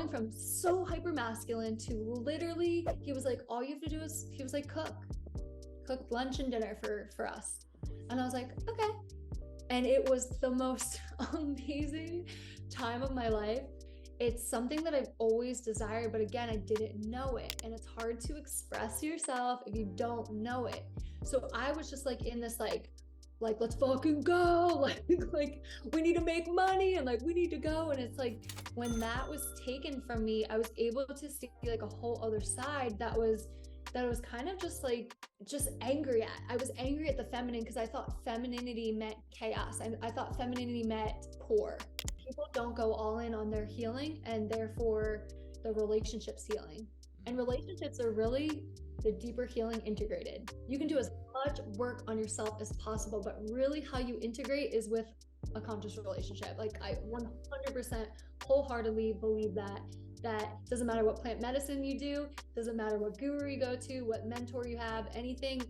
going from so hyper masculine to literally, he was like, all you have to do is, he was like, cook lunch and dinner for us. And I was like, okay. And it was the most amazing time of my life. It's something that I've always desired, but again, I didn't know it. And it's hard to express yourself if you don't know it. So I was just like in this like let's fucking go. Like we need to make money and like we need to go. And it's like when that was taken from me, I was able to see like a whole other side that was kind of just angry at. I was angry at the feminine because I thought femininity meant chaos. I thought femininity meant poor. People don't go all in on their healing, and therefore the relationship's healing. And relationships are really the deeper healing integrated. You can do as much work on yourself as possible, but really how you integrate is with a conscious relationship. Like I 100% wholeheartedly believe that doesn't matter what plant medicine you do, doesn't matter what guru you go to, what mentor you have, anything,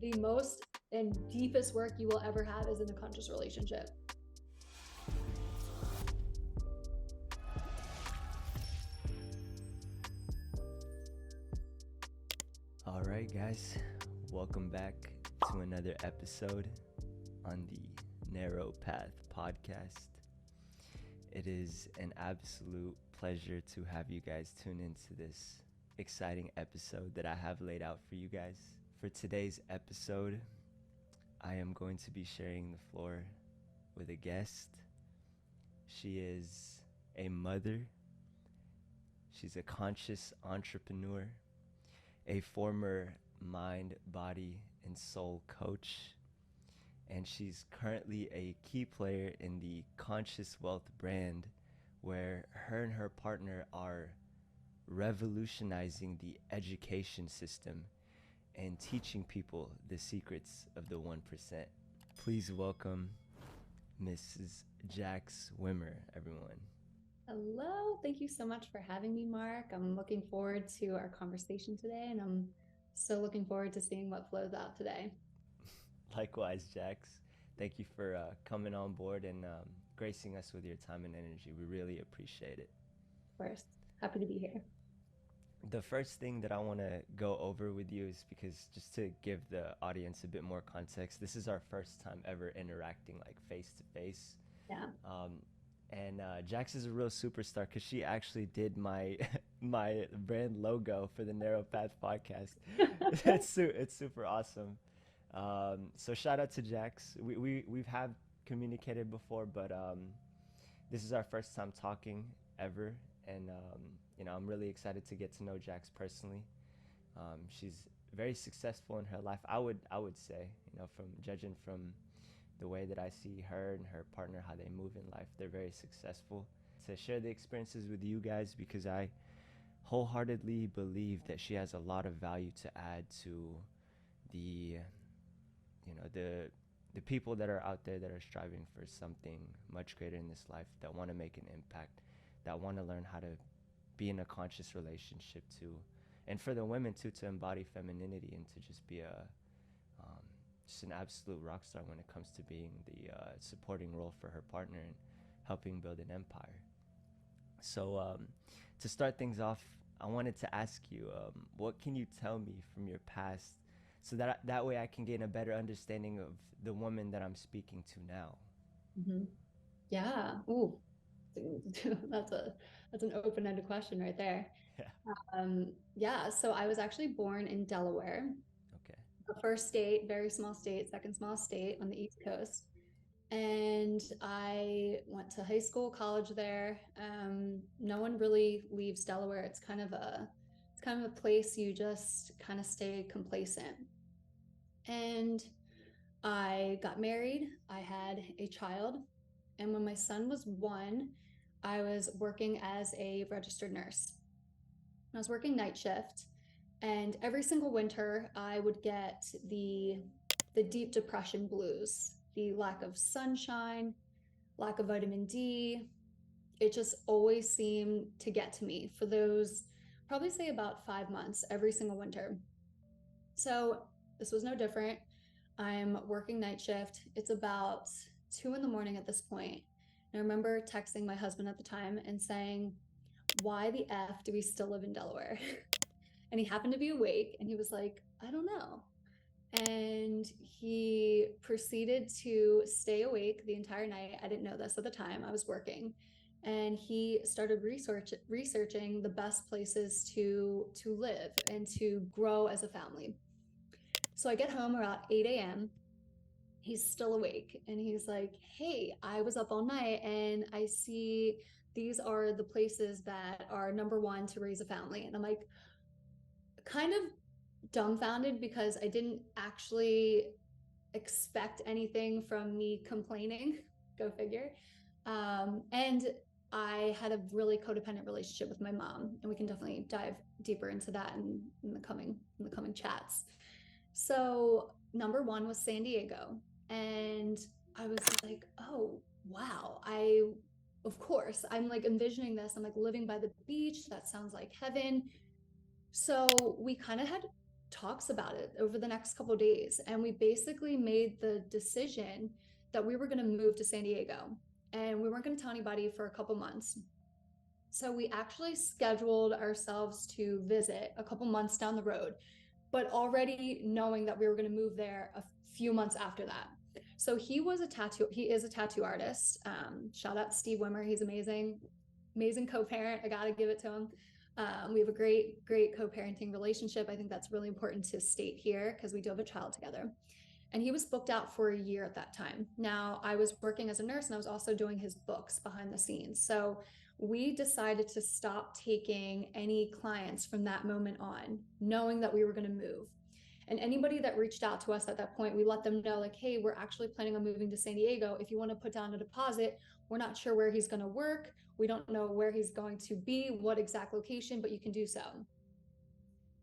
the most and deepest work you will ever have is in a conscious relationship. All right, guys, welcome back to another episode on the Narrow Path podcast. It is an absolute pleasure to have you guys tune into this exciting episode that I have laid out for you guys. For today's episode, I am going to be sharing the floor with a guest. She is a mother. She's a conscious entrepreneur, a former mind, body, and soul coach, and she's currently a key player in the Conscious Wealth brand, where her and her partner are revolutionizing the education system and teaching people the secrets of the 1%. Please welcome Mrs. Jax Wimmer, everyone. Hello, thank you so much for having me, Mark. I'm looking forward to our conversation today, and I'm so looking forward to seeing what flows out today. Likewise, Jax. Thank you for coming on board and gracing us with your time and energy. We really appreciate it. Of course, happy to be here. The first thing that I want to go over with you is because just to give the audience a bit more context, this is our first time ever interacting like face to face. Yeah. And Jax is a real superstar because she actually did my my brand logo for the Narrow Path podcast. It's super awesome. So shout out to Jax. We've had communicated before, but this is our first time talking ever, and I'm really excited to get to know Jax personally. She's very successful in her life. I would say, from judging from the way that I see her and her partner, how they move in life, they're very successful. To share the experiences with you guys, because I wholeheartedly believe that she has a lot of value to add to the people that are out there that are striving for something much greater in this life, that want to make an impact, that want to learn how to be in a conscious relationship too, and for the women too, to embody femininity and to just be just an absolute rock star when it comes to being the supporting role for her partner and helping build an empire. So to start things off, I wanted to ask you, what can you tell me from your past, so that way I can gain a better understanding of the woman that I'm speaking to now? Mm-hmm. Yeah. Ooh, that's an open-ended question right there. Yeah. So I was actually born in Delaware. Okay. The first state, very small state, second smallest state on the East Coast. And I went to high school, college there. No one really leaves Delaware. It's kind of a place you just kind of stay complacent. And I got married. I had a child. And when my son was 1, I was working as a registered nurse. I was working night shift. And every single winter, I would get the deep depression blues, the lack of sunshine, lack of vitamin D. It just always seemed to get to me for those, probably say about 5 months, every single winter. So this was no different. I'm working night shift. It's about 2 a.m. at this point. And I remember texting my husband at the time and saying, why the F do we still live in Delaware? And he happened to be awake and he was like, I don't know. And he proceeded to stay awake the entire night. I didn't know this at the time, I was working. And he started researching the best places to live and to grow as a family. So I get home around 8 a.m. He's still awake and he's like, hey, I was up all night and I see these are the places that are number one to raise a family. And I'm like, kind of dumbfounded because I didn't actually expect anything from me complaining. Go figure. And I had a really codependent relationship with my mom, and we can definitely dive deeper into that in the coming chats. So number one was San Diego, and I was like, oh wow, of course I'm like envisioning this. I'm like living by the beach. That sounds like heaven. So we kind of had talks about it over the next couple of days, and we basically made the decision that we were going to move to San Diego, and we weren't going to tell anybody for a couple months. So we actually scheduled ourselves to visit a couple months down the road, but already knowing that we were going to move there a few months after that. So he is a tattoo artist. Shout out to Steve Wimmer. He's amazing, amazing co-parent. I got to give it to him. We have a great co-parenting relationship. I think that's really important to state here because we do have a child together. And he was booked out for a year at that time. Now, I was working as a nurse and I was also doing his books behind the scenes. So we decided to stop taking any clients from that moment on, knowing that we were going to move. And anybody that reached out to us at that point, we let them know, like, hey, we're actually planning on moving to San Diego. If you want to put down a deposit, we're not sure where he's going to work. We don't know where he's going to be, what exact location, but you can do so.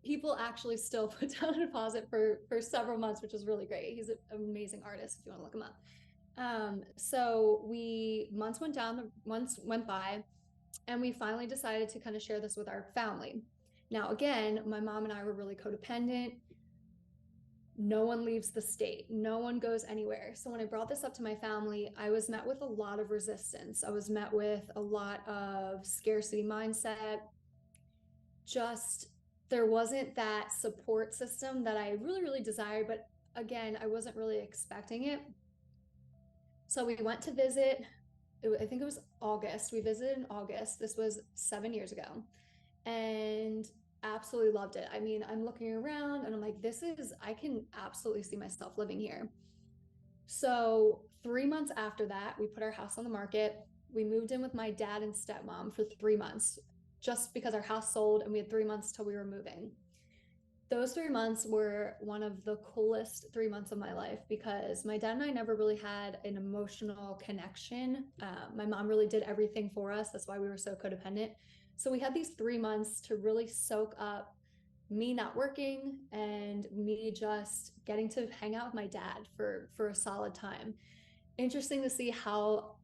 People actually still put down a deposit for several months, which is really great. He's an amazing artist if you want to look him up. So months went by, and we finally decided to kind of share this with our family. Now, again, my mom and I were really codependent. No one leaves the state, no one goes anywhere. So when I brought this up to my family, I was met with a lot of resistance. I was met with a lot of scarcity mindset. Just there wasn't that support system that I really desired, but again, I wasn't really expecting it. So we went to visit. I think it was August. We visited in August. This was 7 years ago, and absolutely loved it. I mean, I'm looking around and I'm like, I can absolutely see myself living here. So 3 months after that, we put our house on the market. We moved in with my dad and stepmom for 3 months, just because our house sold and we had 3 months till we were moving. Those 3 months were one of the coolest 3 months of my life because my dad and I never really had an emotional connection. My mom really did everything for us. That's why we were so codependent. So we had these 3 months to really soak up me not working and me just getting to hang out with my dad for a solid time. Interesting to see how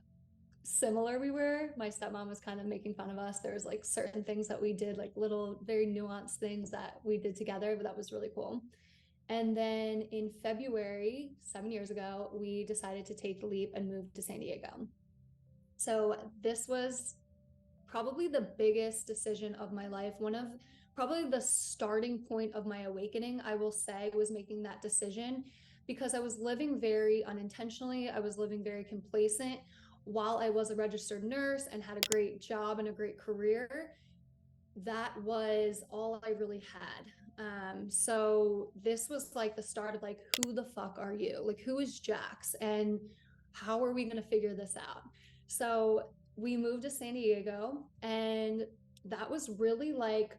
similar we were. My stepmom was kind of making fun of us. There was like certain things that we did, like little very nuanced things that we did together, but that was really cool. And then in February, 7 years ago, we decided to take the leap and move to San Diego. So this was probably the biggest decision of my life. One of probably the starting point of my awakening, I will say, was making that decision because I was living very unintentionally. I was living very complacent while I was a registered nurse and had a great job and a great career. That was all I really had. So this was like the start of like, who the fuck are you? Like, who is Jax? And how are we going to figure this out? So we moved to San Diego, and that was really like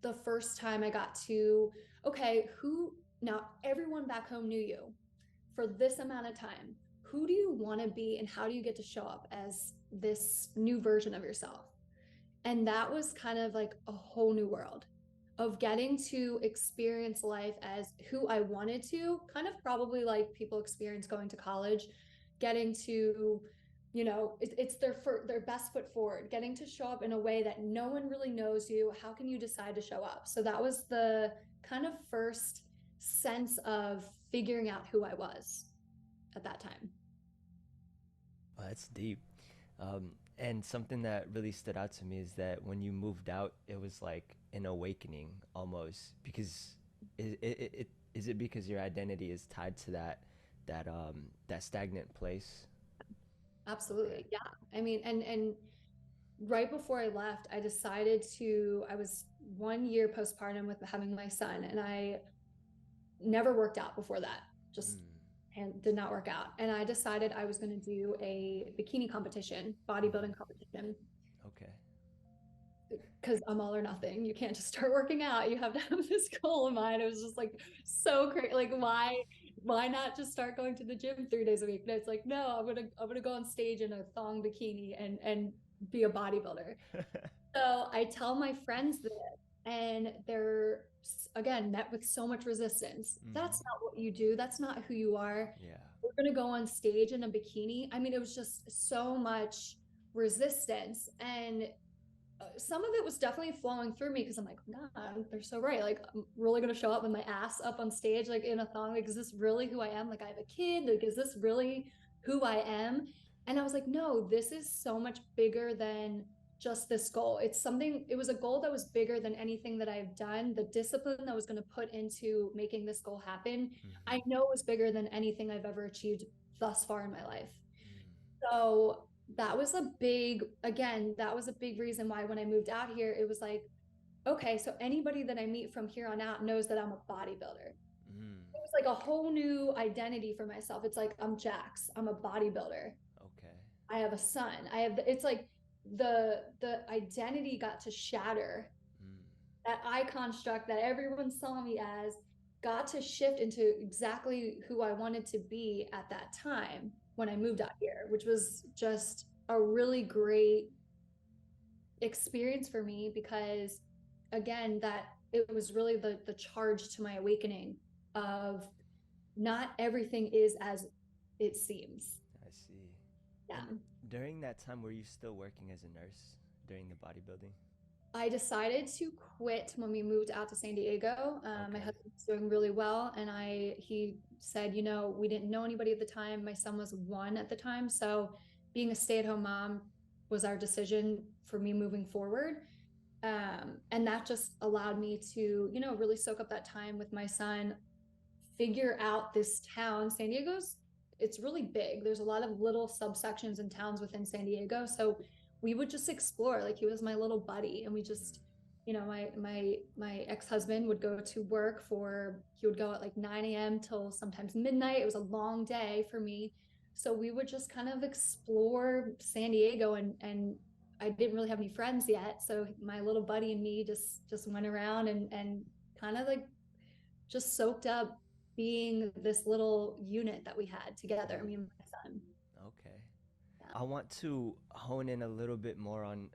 the first time I got to, okay, who now everyone back home knew you for this amount of time. Who do you want to be, and how do you get to show up as this new version of yourself? And that was kind of like a whole new world of getting to experience life as who I wanted to, kind of probably like people experience going to college, getting to, it's their best foot forward, getting to show up in a way that no one really knows you. How can you decide to show up? So that was the kind of first sense of figuring out who I was at that time. Well, that's deep. And something that really stood out to me is that when you moved out, it was like an awakening almost, because is it because your identity is tied to that stagnant place? Okay. Absolutely. Yeah. I mean, and right before I left, I was 1 year postpartum with having my son, and I never worked out before that. Just Mm. and did not work out. And I decided I was going to do a bikini competition, Mhm. bodybuilding competition, Okay. because I'm all or nothing. You can't just start working out. You have to have this goal in mind. It was just like so crazy. Like why not just start going to the gym 3 days a week? And it's like, no, I'm gonna go on stage in a thong bikini and be a bodybuilder. So I tell my friends this, and they're again met with so much resistance. Mhm. That's not what you do. That's not who you are. Yeah. We're gonna go on stage in a bikini. I mean, it was just so much resistance, and some of it was definitely flowing through me because I'm like, God, they're so right. Like, I'm really gonna show up with my ass up on stage, like in a thong. Like, is this really who I am? Like, I have a kid. Like, is this really who I am? And I was like, no, this is so much bigger than just this goal. It was a goal that was bigger than anything that I've done. The discipline that I was going to put into making this goal happen, Mhm. I know was bigger than anything I've ever achieved thus far in my life. Mm. So that was a big reason why when I moved out here, it was like, okay, so anybody that I meet from here on out knows that I'm a bodybuilder. Mm. It was like a whole new identity for myself. It's like, I'm Jax, I'm a bodybuilder. Okay. I have a son. It's like the identity got to shatter. Mm. That eye construct that everyone saw me as got to shift into exactly who I wanted to be at that time when I moved out here, which was just a really great experience for me because again, that it was really the charge to my awakening of not everything is as it seems. I see. And Yeah. during that time, were you still working as a nurse during the bodybuilding? I decided to quit when we moved out to San Diego. My Okay. husband was doing really well, and he said, we didn't know anybody at the time. My son was 1 at the time, so being a stay-at-home mom was our decision for me moving forward. And that just allowed me to, really soak up that time with my son, figure out this town. It's really big. There's a lot of little subsections and towns within San Diego. So we would just explore. Like he was my little buddy, and we Mm. just, my ex-husband would go to work he would go at like 9 a.m. till sometimes midnight. It was a long day for me. So we would just kind of explore San Diego, and I didn't really have any friends yet. So my little buddy and me just went around and kind of like just soaked up being this little unit that we had together, Mm. me and my son. Okay. Yeah. I want to hone in a little bit more on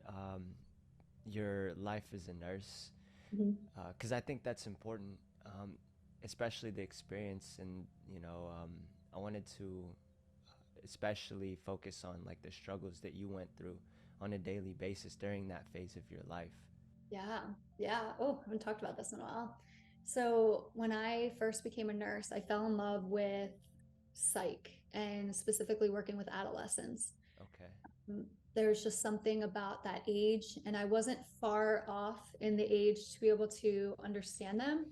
your life as a nurse, Mhm. because I think that's important, um, especially the experience. And I wanted to especially focus on like the struggles that you went through on a daily basis during that phase of your life. Yeah. Yeah. Oh, I haven't talked about this in a while. So when I first became a nurse, I fell in love with psych and specifically working with adolescents. Okay. Mm, There's just something about that age, and I wasn't far off in the age to be able to understand them.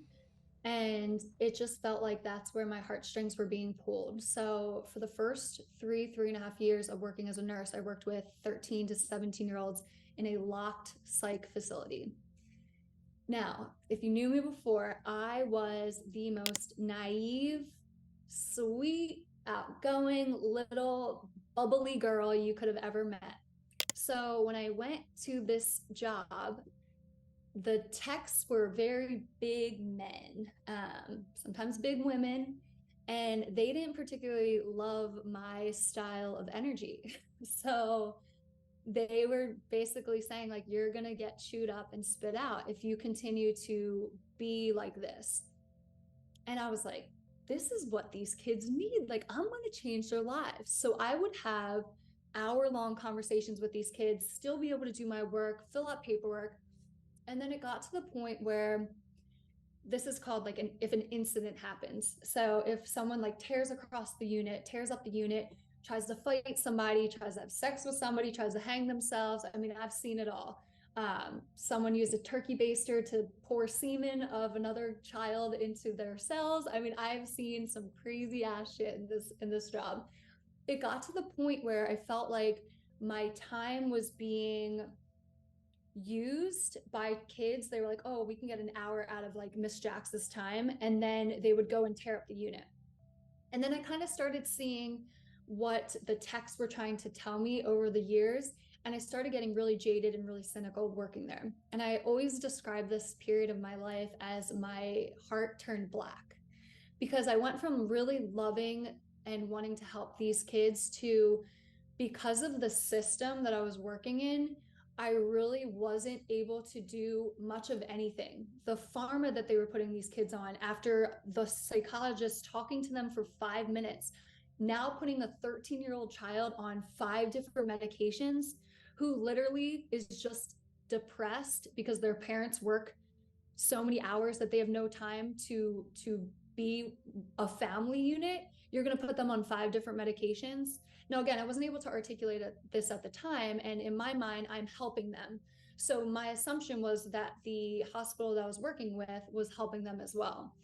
And it just felt like that's where my heartstrings were being pulled. So for the first 3.5 years of working as a nurse, I worked with 13 to 17-year-olds in a locked psych facility. Now, if you knew me before, I was the most naive, sweet, outgoing, little bubbly girl you could have ever met. So when I went to this job, the techs were very big men, sometimes big women, and they didn't particularly love my style of energy. So they were basically saying, like, you're going to get chewed up and spit out if you continue to be like this. And I was like, this is what these kids need. Like, I'm going to change their lives. So I would have hour-long conversations with these kids, still be able to do my work, fill out paperwork. And then it got to the point where this is called like if an incident happens. So if someone like tears up the unit, tries to fight somebody, tries to have sex with somebody, tries to hang themselves. I mean, I've seen it all. Someone used a turkey baster to pour semen of another child into their cells. I mean, I've seen some crazy ass shit in this job. It got to the point where I felt like my time was being used by kids. They were like, oh, we can get an hour out of like Miss Jax's time. And then they would go and tear up the unit. And then I kind of started seeing what the techs were trying to tell me over the years. And I started getting really jaded and really cynical working there. And I always describe this period of my life as my heart turned black, because I went from really loving and wanting to help these kids to, because of the system that I was working in, I really wasn't able to do much of anything. The pharma that they were putting these kids on, after the psychologist talking to them for 5 minutes, now putting a 13-year-old child on 5 different medications, who literally is just depressed because their parents work so many hours that they have no time to be a family unit. You're going to put them on 5 different medications. Now, again, I wasn't able to articulate this at the time, and in my mind, I'm helping them. So my assumption was that the hospital that I was working with was helping them as well.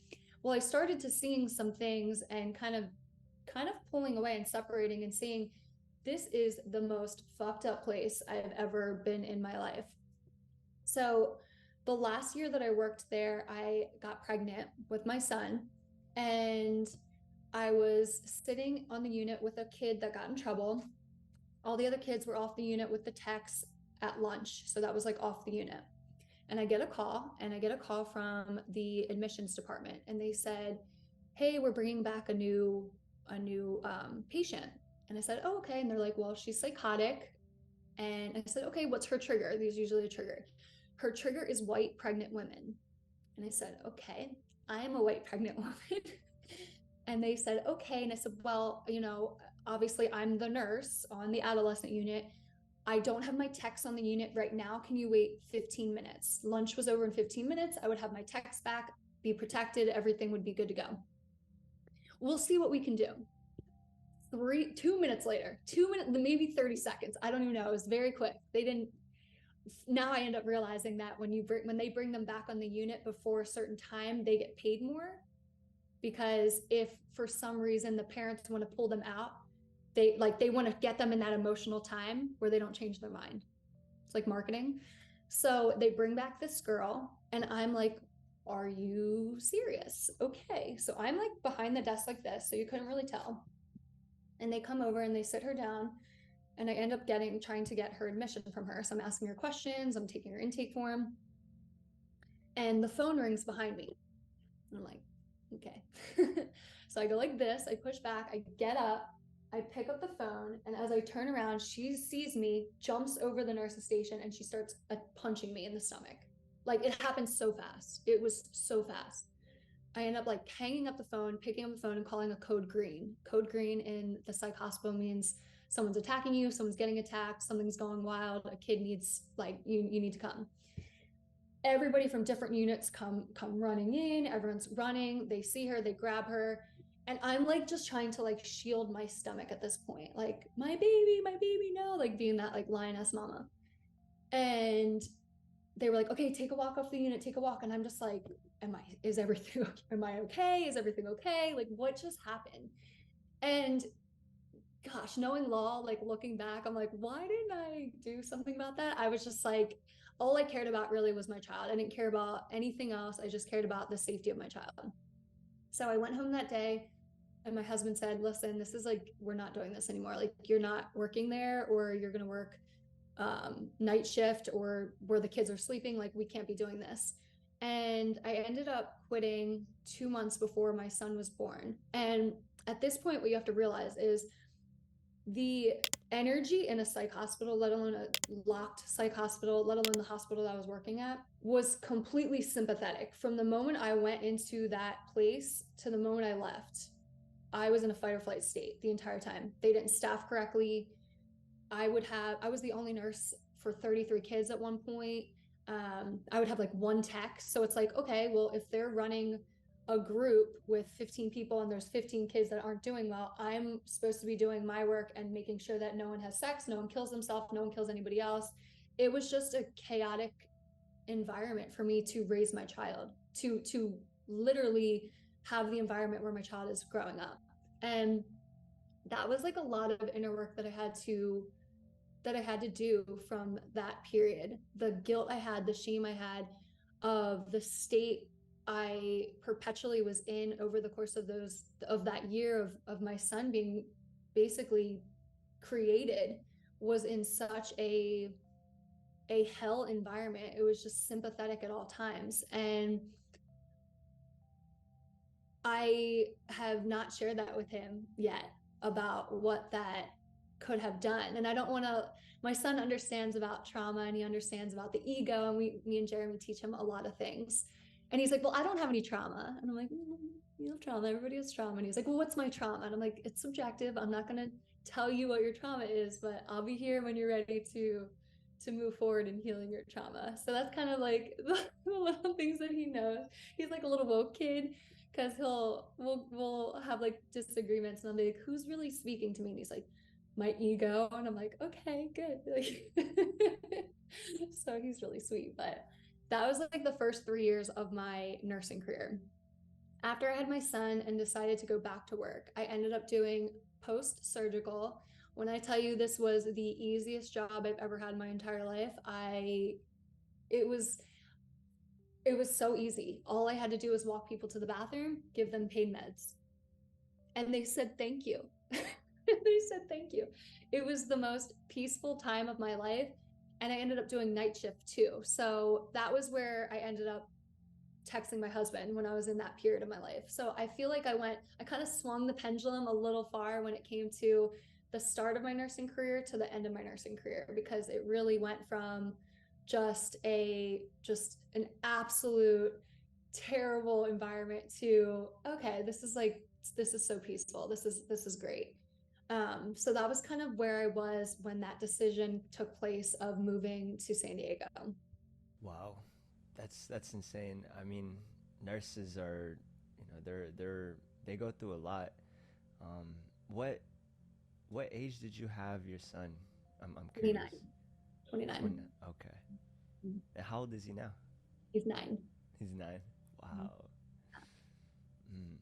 Well, I started to seeing some things and kind of pulling away and separating and seeing, this is the most fucked up place I've ever been in my life. So the last year that I worked there, I got pregnant with my son, and I was sitting on the unit with a kid that got in trouble. All the other kids were off the unit with the techs at lunch. So that was like off the unit. And I get a call from the admissions department, and they said, hey, we're bringing back a new patient. And I said, oh, okay. And they're like, well, she's psychotic. And I said, okay, what's her trigger? There's usually a trigger. Her trigger is white pregnant women. And I said, okay, I am a white pregnant woman. And they said, okay. And I said, well, obviously I'm the nurse on the adolescent unit. I don't have my techs on the unit right now. Can you wait 15 minutes? Lunch was over in 15 minutes. I would have my techs back, be protected. Everything would be good to go. We'll see what we can do. 2 minutes later, 2 minutes, maybe 30 seconds. I don't even know. It was very quick. They didn't. Now I end up realizing that when they bring them back on the unit before a certain time, they get paid more, because if for some reason the parents want to pull them out, they want to get them in that emotional time where they don't change their mind. It's like marketing. So they bring back this girl, and I'm like, are you serious? Okay. So I'm like behind the desk like this, so you couldn't really tell. And they come over and they sit her down, and I end up trying to get her admission from her. So I'm asking her questions, I'm taking her intake form, and the phone rings behind me. And I'm like, okay. So I go like this, I push back, I get up, I pick up the phone, and as I turn around, she sees me, jumps over the nurse's station, and she starts punching me in the stomach. Like, it happened so fast. It was so fast. I end up like hanging up the phone, picking up the phone, and calling a code green. Code green in the psych hospital means someone's attacking you, someone's getting attacked, something's going wild, a kid needs, like, you need to come. Everybody from different units come running in, everyone's running, they see her, they grab her, and I'm like just trying to like shield my stomach at this point, like, my baby, no, like being that like lioness mama. And they were like, okay, take a walk off the unit, take a walk. And I'm just like, am I okay? Is everything okay? Like, what just happened? And gosh, knowing law, like looking back, I'm like, why didn't I do something about that? I was just like, all I cared about really was my child. I didn't care about anything else. I just cared about the safety of my child. So I went home that day, and my husband said, listen, this is like, we're not doing this anymore. Like, you're not working there, or you're going to work night shift, or where the kids are sleeping. Like, we can't be doing this. And I ended up quitting 2 months before my son was born. And at this point, what you have to realize is the energy in a psych hospital, let alone a locked psych hospital, let alone the hospital that I was working at, was completely sympathetic. From the moment I went into that place to the moment I left, I was in a fight or flight state the entire time. They didn't staff correctly. I was the only nurse for 33 kids at one point. I would have like one tech. So it's like, okay, well, if they're running a group with 15 people and there's 15 kids that aren't doing well, I'm supposed to be doing my work and making sure that no one has sex, no one kills themselves, no one kills anybody else. It was just a chaotic environment for me to raise my child, to literally have the environment where my child is growing up. And that was like a lot of inner work that I had to do from that period. The guilt I had, the shame I had of the state I perpetually was in over the course of that year of my son being basically created was in such a hell environment. It was just sympathetic at all times. And I have not shared that with him yet about what that could have done. And I don't want to, my son understands about trauma and he understands about the ego. And me and Jeremy teach him a lot of things. And he's like, well, I don't have any trauma. And I'm like, you have trauma. Everybody has trauma. And he's like, well, what's my trauma? And I'm like, it's subjective. I'm not going to tell you what your trauma is, but I'll be here when you're ready to move forward in healing your trauma. So that's kind of like the little things that he knows. He's like a little woke kid because we'll have like disagreements and I'll be like, who's really speaking to me? And he's like, my ego. And I'm like, okay, good. Like, so he's really sweet. But that was like the first 3 years of my nursing career. After I had my son and decided to go back to work, I ended up doing post-surgical. When I tell you this was the easiest job I've ever had in my entire life, it was so easy. All I had to do was walk people to the bathroom, give them pain meds. And they said, thank you. They said, thank you. It was the most peaceful time of my life. And I ended up doing night shift too. So that was where I ended up texting my husband when I was in that period of my life. So I feel like I kind of swung the pendulum a little far when it came to the start of my nursing career to the end of my nursing career, because it really went from just an absolute terrible environment to, okay, this is so peaceful. This is great. So that was kind of where I was when that decision took place of moving to San Diego. Wow, that's insane. I mean, nurses are, they go through a lot. Um, what what age did you have your son? I'm 29. curious. 29. Okay. How old is he now? He's 9. He's 9. Wow. Mm.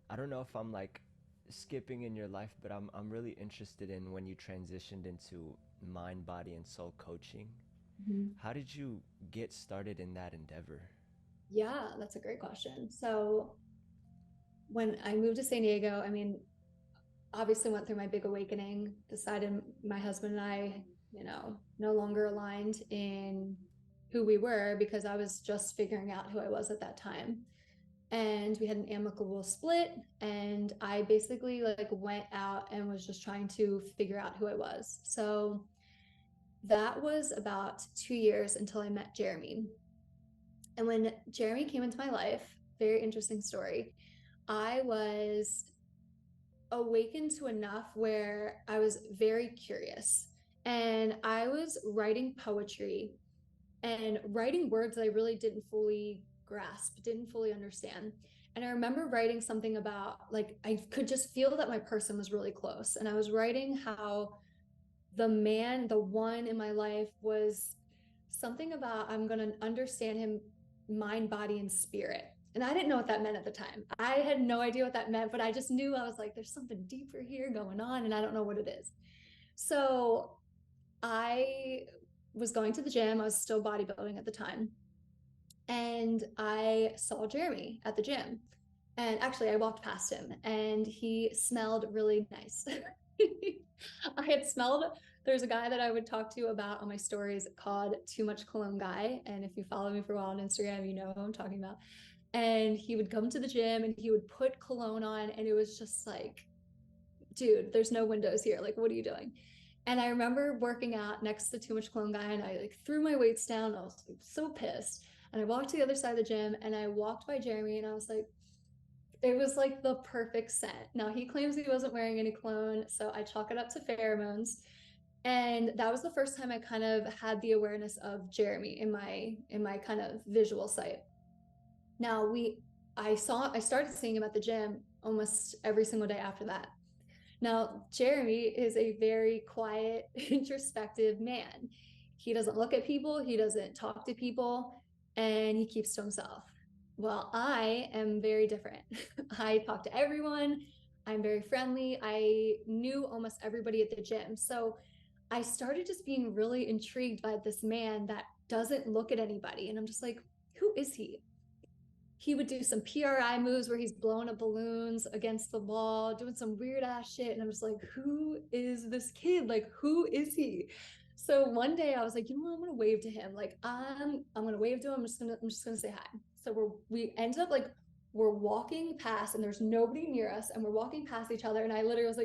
I don't know if I'm like skipping in your life, but I'm really interested in when you transitioned into mind, body, and soul coaching. Mm-hmm. How did you get started in that endeavor? Yeah, that's a great question. So when I moved to San Diego, I mean, obviously went through my big awakening, decided my husband and I, no longer aligned in who we were because I was just figuring out who I was at that time. And we had an amicable split, and I basically like went out and was just trying to figure out who I was. So that was about 2 years until I met Jeremy. And when Jeremy came into my life, very interesting story, I was awakened to enough where I was very curious. And I was writing poetry and writing words that I really didn't fully grasp, didn't fully understand. And I remember writing something about, like, I could just feel that my person was really close. And I was writing how the man, the one in my life, was something about, I'm going to understand him mind, body, and spirit. And I didn't know what that meant at the time. I had no idea what that meant, but I just knew, I was like, there's something deeper here going on, and I don't know what it is. So I was going to the gym. I was still bodybuilding at the time. And I saw Jeremy at the gym. And actually, I walked past him and he smelled really nice. I had smelled, there's a guy that I would talk to about on my stories called Too Much Cologne Guy. And if you follow me for a while on Instagram, you know who I'm talking about. And he would come to the gym and he would put cologne on, and it was just like, dude, there's no windows here. Like, what are you doing? And I remember working out next to Too Much Cologne Guy, and I like threw my weights down. I was like, so pissed. And I walked to the other side of the gym and I walked by Jeremy, and I was like, it was like the perfect scent. Now he claims he wasn't wearing any cologne, so I chalk it up to pheromones. And that was the first time I kind of had the awareness of Jeremy in my kind of visual sight. Now I started seeing him at the gym almost every single day after that. Now, Jeremy is a very quiet, introspective man. He doesn't look at people, he doesn't talk to people, and he keeps to himself. Well, I am very different. I talk to everyone. I'm very friendly. I knew almost everybody at the gym. So I started just being really intrigued by this man that doesn't look at anybody. And I'm just like, who is he? He would do some PRI moves where he's blowing up balloons against the wall, doing some weird ass shit. And I'm just like, who is this kid? Like, who is he? So one day I was like, you know what? I'm gonna wave to him. Like, I'm gonna wave to him. I'm just gonna say hi. So we ended up like we're walking past and there's nobody near us, and we're walking past each other. And I literally was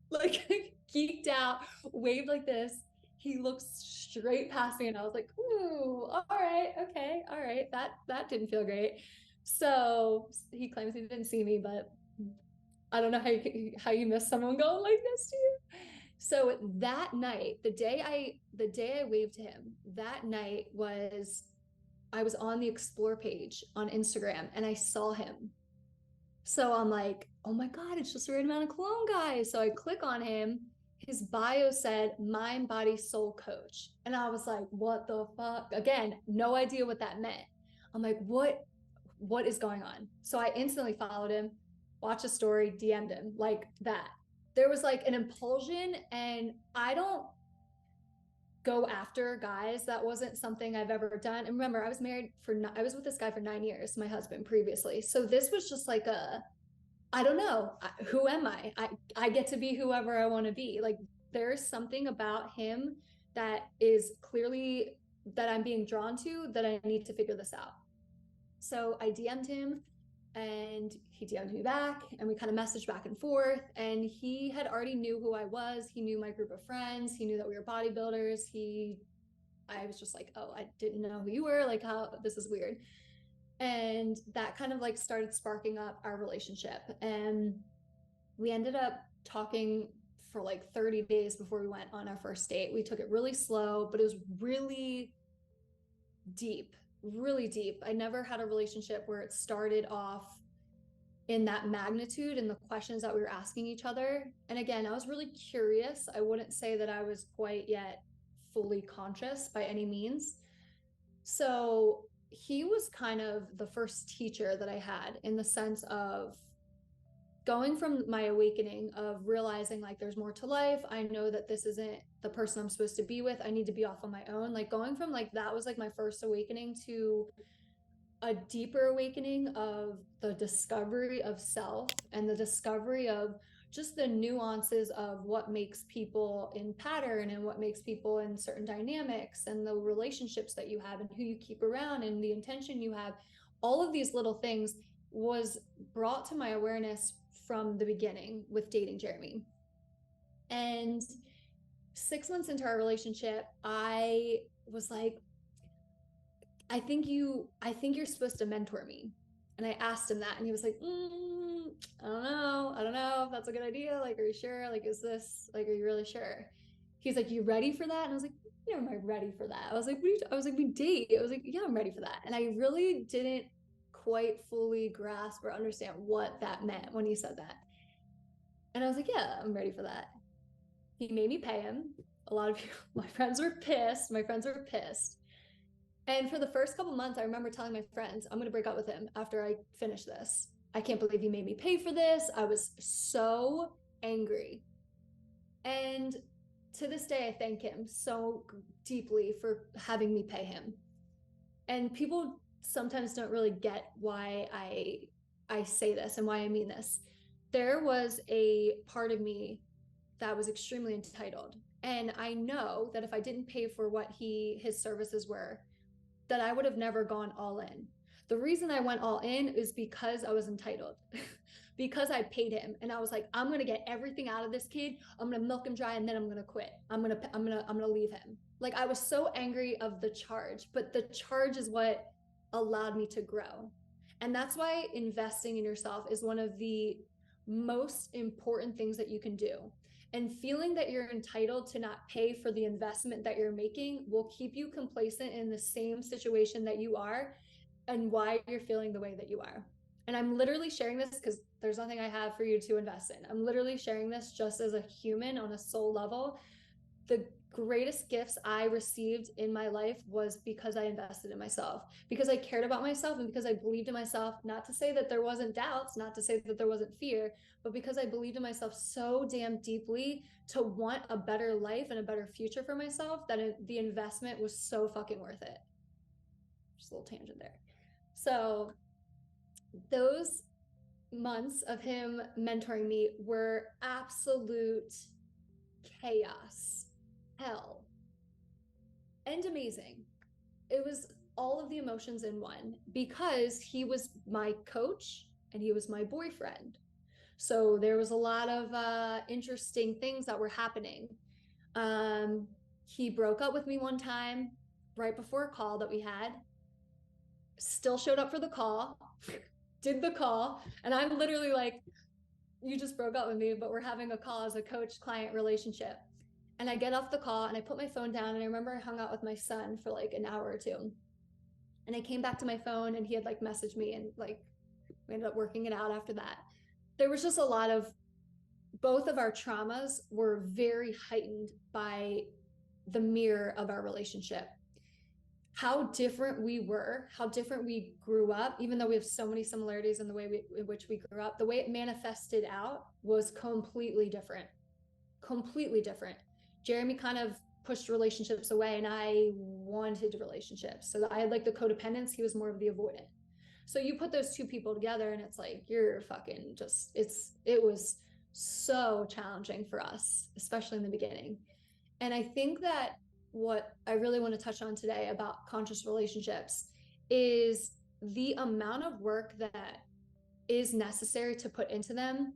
like geeked out, waved like this. He looks straight past me, and I was like, ooh, all right, okay, all right. That didn't feel great. So he claims he didn't see me, but I don't know how you miss someone going like this to you. So that night, the day I waved to him, that night was I was on the explore page on Instagram and I saw him. So I'm like, oh my God, it's just the right amount of cologne, guys. So I click on him. His bio said mind, body, soul coach. And I was like, what the fuck? Again, no idea what that meant. I'm like, what is going on? So I instantly followed him, watched a story, DM'd him like that. There was like an impulsion, and I don't go after guys. That wasn't something I've ever done. And remember, I was with this guy for 9 years, my husband previously. So this was just like I don't know. Who am I? I get to be whoever I want to be. Like, there's something about him that is clearly that I'm being drawn to, that I need to figure this out. So I DM'd him and he DM'd me back, and we kind of messaged back and forth, and he had already knew who I was. He knew my group of friends. He knew that we were bodybuilders. I was just like, oh, I didn't know who you were. Like, how this is weird. And that kind of like started sparking up our relationship. And we ended up talking for like 30 days before we went on our first date. We took it really slow, but it was really deep, really deep. I never had a relationship where it started off in that magnitude and the questions that we were asking each other. And again, I was really curious. I wouldn't say that I was quite yet fully conscious by any means. So he was kind of the first teacher that I had, in the sense of going from my awakening of realizing like there's more to life. I know that this isn't the person I'm supposed to be with. I need to be off on my own. Like, going from like that was like my first awakening to a deeper awakening of the discovery of self and the discovery of just the nuances of what makes people in pattern and what makes people in certain dynamics and the relationships that you have and who you keep around and the intention you have. All of these little things was brought to my awareness from the beginning with dating Jeremy. And 6 months into our relationship, I was like, I think you're supposed to mentor me. And I asked him that, and he was like, I don't know if that's a good idea. Like, are you sure? Like, is this like, are you really sure? He's like, you ready for that? And I was like, yeah, am I ready for that? I was like, I was like, we date. I was like, yeah, I'm ready for that. And I really didn't quite fully grasp or understand what that meant when he said that. And I was like, yeah, I'm ready for that. He made me pay him. A lot of people, my friends were pissed. And for the first couple months, I remember telling my friends, I'm going to break up with him after I finish this. I can't believe he made me pay for this. I was so angry. And to this day, I thank him so deeply for having me pay him. And people sometimes don't really get why I say this and why I mean this. There was a part of me that was extremely entitled. And I know that if I didn't pay for what his services were, that I would have never gone all in. The reason I went all in is because I was entitled, because I paid him, and I was like, I'm gonna get everything out of this kid. I'm gonna milk him dry, and then I'm gonna quit. I'm gonna leave him. Like, I was so angry of the charge, but the charge is what allowed me to grow, and that's why investing in yourself is one of the most important things that you can do. And feeling that you're entitled to not pay for the investment that you're making will keep you complacent in the same situation that you are and why you're feeling the way that you are. And I'm literally sharing this because there's nothing I have for you to invest in. I'm literally sharing this just as a human on a soul level. The greatest gifts I received in my life was because I invested in myself, because I cared about myself, and because I believed in myself. Not to say that there wasn't doubts, not to say that there wasn't fear, but because I believed in myself so damn deeply to want a better life and a better future for myself, that the investment was so fucking worth it. Just a little tangent there. So those months of him mentoring me were absolute chaos, hell, and amazing. It was all of the emotions in one, because he was my coach and he was my boyfriend. So there was a lot of interesting things that were happening. He broke up with me one time right before a call that we had, still showed up for the call, did the call, and I'm literally like, you just broke up with me, but we're having a call as a coach client relationship. And I get off the call and I put my phone down, and I remember I hung out with my son for like an hour or two. And I came back to my phone and he had like messaged me, and like we ended up working it out after that. There was just a lot of, both of our traumas were very heightened by the mirror of our relationship. How different we were, how different we grew up, even though we have so many similarities in the way in which we grew up, the way it manifested out was completely different. Completely different. Jeremy kind of pushed relationships away, and I wanted relationships. So I had like the codependence, he was more of the avoidant. So you put those two people together and it's like, you're fucking just, it was so challenging for us, especially in the beginning. And I think that what I really want to touch on today about conscious relationships is the amount of work that is necessary to put into them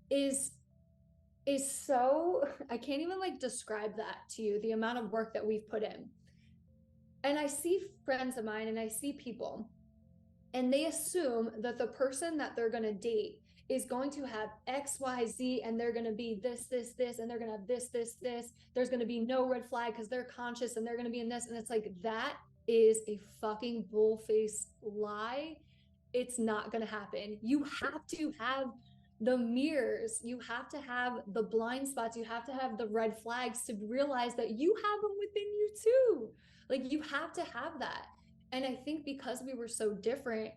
is so, I can't even like describe that to you, the amount of work that we've put in. And I see friends of mine and I see people, and they assume that the person that they're going to date is going to have XYZ, and they're going to be this, and they're going to have this. There's going to be no red flag because they're conscious and they're going to be in this. And it's like, that is a fucking bull-faced lie. It's not going to happen. You have to have the mirrors, you have to have the blind spots, you have to have the red flags to realize that you have them within you too. Like, you have to have that. And I think because we were so different,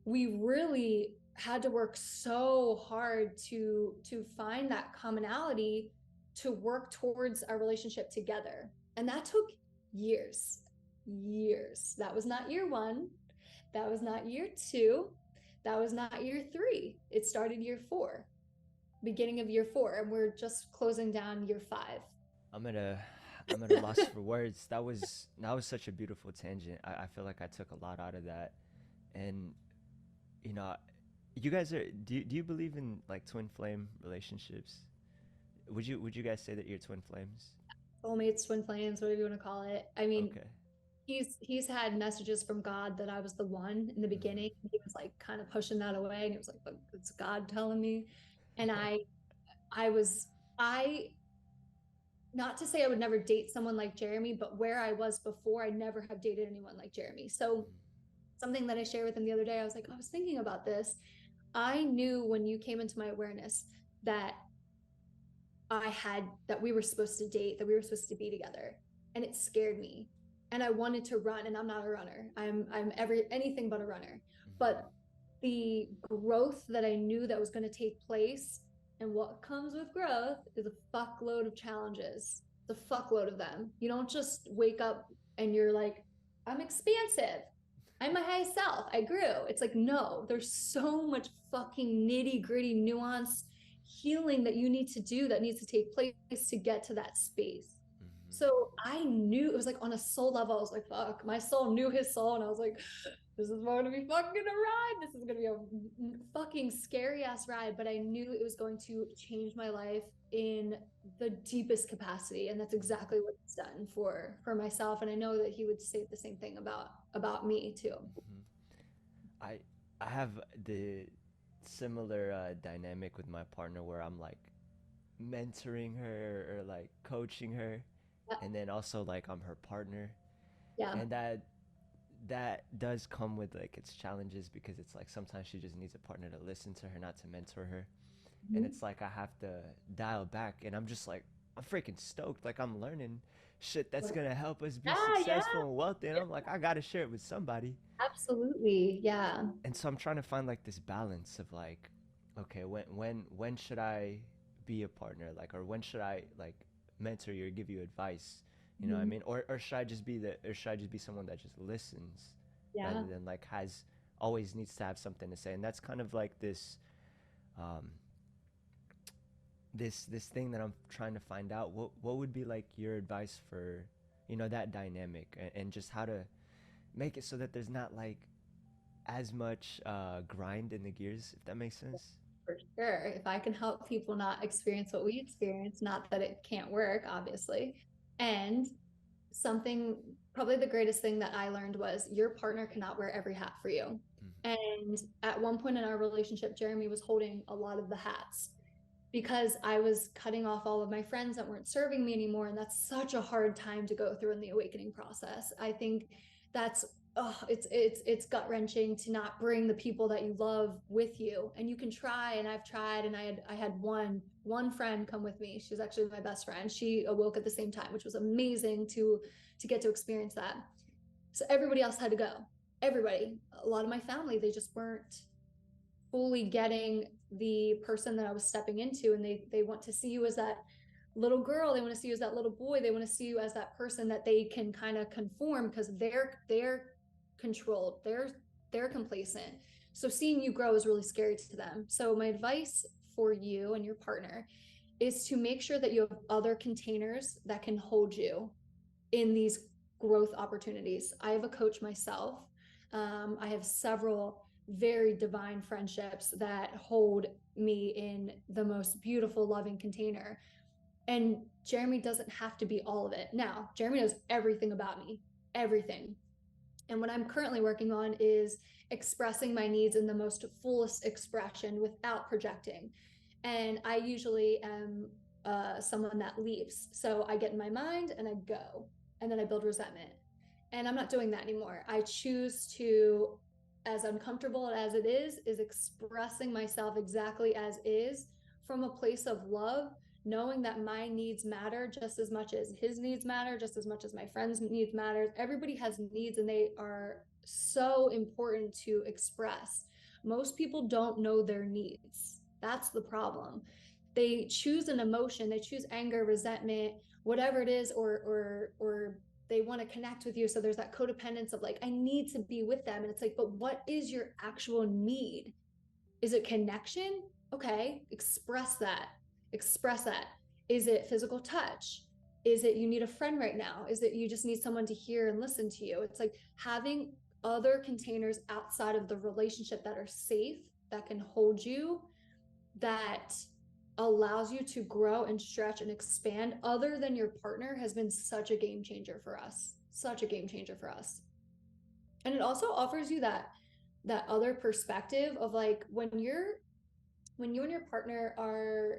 we really had to work so hard to find that commonality, to work towards our relationship together. And that took years. That was not year one, that was not year two, that was not year three. It started year four, beginning of year four, and we're just closing down year five. I'm at a I'm at a loss for words. That was such a beautiful tangent. I feel like I took a lot out of that. And you know, you guys are do you believe in like twin flame relationships? Would you guys say that you're twin flames? Soulmates, twin flames, whatever you want to call it. I mean, Okay. he's had messages from God that I was the one in the beginning. Mm-hmm. He was like kind of pushing that away, and he was like, "Look, it's God telling me." And I was, I, not to say I would never date someone like Jeremy, but where I was before, I never have dated anyone like Jeremy. So something that I shared with him the other day, I was like, I was thinking about this. I knew when you came into my awareness that that we were supposed to date, that we were supposed to be together. And it scared me. And I wanted to run, and I'm not a runner. I'm anything but a runner. But the growth that I knew that was going to take place, and what comes with growth, is a fuckload of challenges. The fuckload of them. You don't just wake up and you're like, I'm expansive, I'm my highest self, I grew. It's like, no, there's so much fucking nitty gritty nuance healing that you need to do, that needs to take place to get to that space. Mm-hmm. So I knew, it was like on a soul level, I was like, fuck, my soul knew his soul. And I was like, this is going to be fucking a ride. This is going to be a fucking scary ass ride. But I knew it was going to change my life in the deepest capacity. And that's exactly what it's done for myself. And I know that he would say the same thing about me too. Mm-hmm. I I have the similar dynamic with my partner where I'm like mentoring her or like coaching her, Yeah. and then also like I'm her partner, Yeah. and that does come with like its challenges, because it's like sometimes she just needs a partner to listen to her, not to mentor her. And Mhm. it's like I have to dial back, and I'm just like, I'm freaking stoked, like I'm learning shit that's gonna help us be Yeah, yeah, successful and wealthy, and I'm like, I gotta share it with somebody. absolutely. Yeah. And so I'm trying to find like this balance of like, okay, when should I be a partner, like, or when should I like mentor you or give you advice, you know what I Mhm. mean, or should I just be or should I just be someone that just listens rather Yeah. than like has always needs to have something to say. And that's kind of like um this thing that I'm trying to find out. What would be like your advice for, you know, that dynamic, and just how to make it so that there's not like as much grind in the gears, if that makes sense. For sure. If I can help people not experience what we experience, not that it can't work, obviously. And something, probably the greatest thing that I learned was your partner cannot wear every hat for you. Mm-hmm. And at one point in our relationship, Jeremy was holding a lot of the hats because I was cutting off all of my friends that weren't serving me anymore. And that's such a hard time to go through in the awakening process. I think that's, oh, it's gut wrenching to not bring the people that you love with you. And you can try, and I've tried, and I had one friend come with me. She was actually my best friend. She awoke at the same time, which was amazing to get to experience that. So everybody else had to go. Everybody, a lot of my family, they just weren't fully getting the person that I was stepping into, and they want to see you as that little girl, they want to see you as that little boy, they want to see you as that person that they can kind of conform because they're controlled, they're complacent. So seeing you grow is really scary to them. So my advice for you and your partner is to make sure that you have other containers that can hold you in these growth opportunities. I have a coach myself. I have several very divine friendships that hold me in the most beautiful, loving container. And Jeremy doesn't have to be all of it. Now, Jeremy knows everything about me, everything. And what I'm currently working on is expressing my needs in the most fullest expression without projecting. And I usually am someone that leaves. So I get in my mind and I go, and then I build resentment. And I'm not doing that anymore. I choose to, as uncomfortable as it is expressing myself exactly as is from a place of love, knowing that my needs matter just as much as his needs matter, just as much as my friends' needs matter. Everybody has needs, and they are so important to express. Most people don't know their needs. That's the problem. They choose an emotion, they choose anger, resentment, whatever it is, or they want to connect with you. So there's that codependence of like, I need to be with them. And it's like, but what is your actual need? Is it connection? Okay, express that. Express that. Is it physical touch? Is it you need a friend right now? Is it you just need someone to hear and listen to you? It's like having other containers outside of the relationship that are safe, that can hold you, that allows you to grow and stretch and expand other than your partner has been such a game changer for us. Such a game changer for us. And it also offers you that other perspective of like when you and your partner are,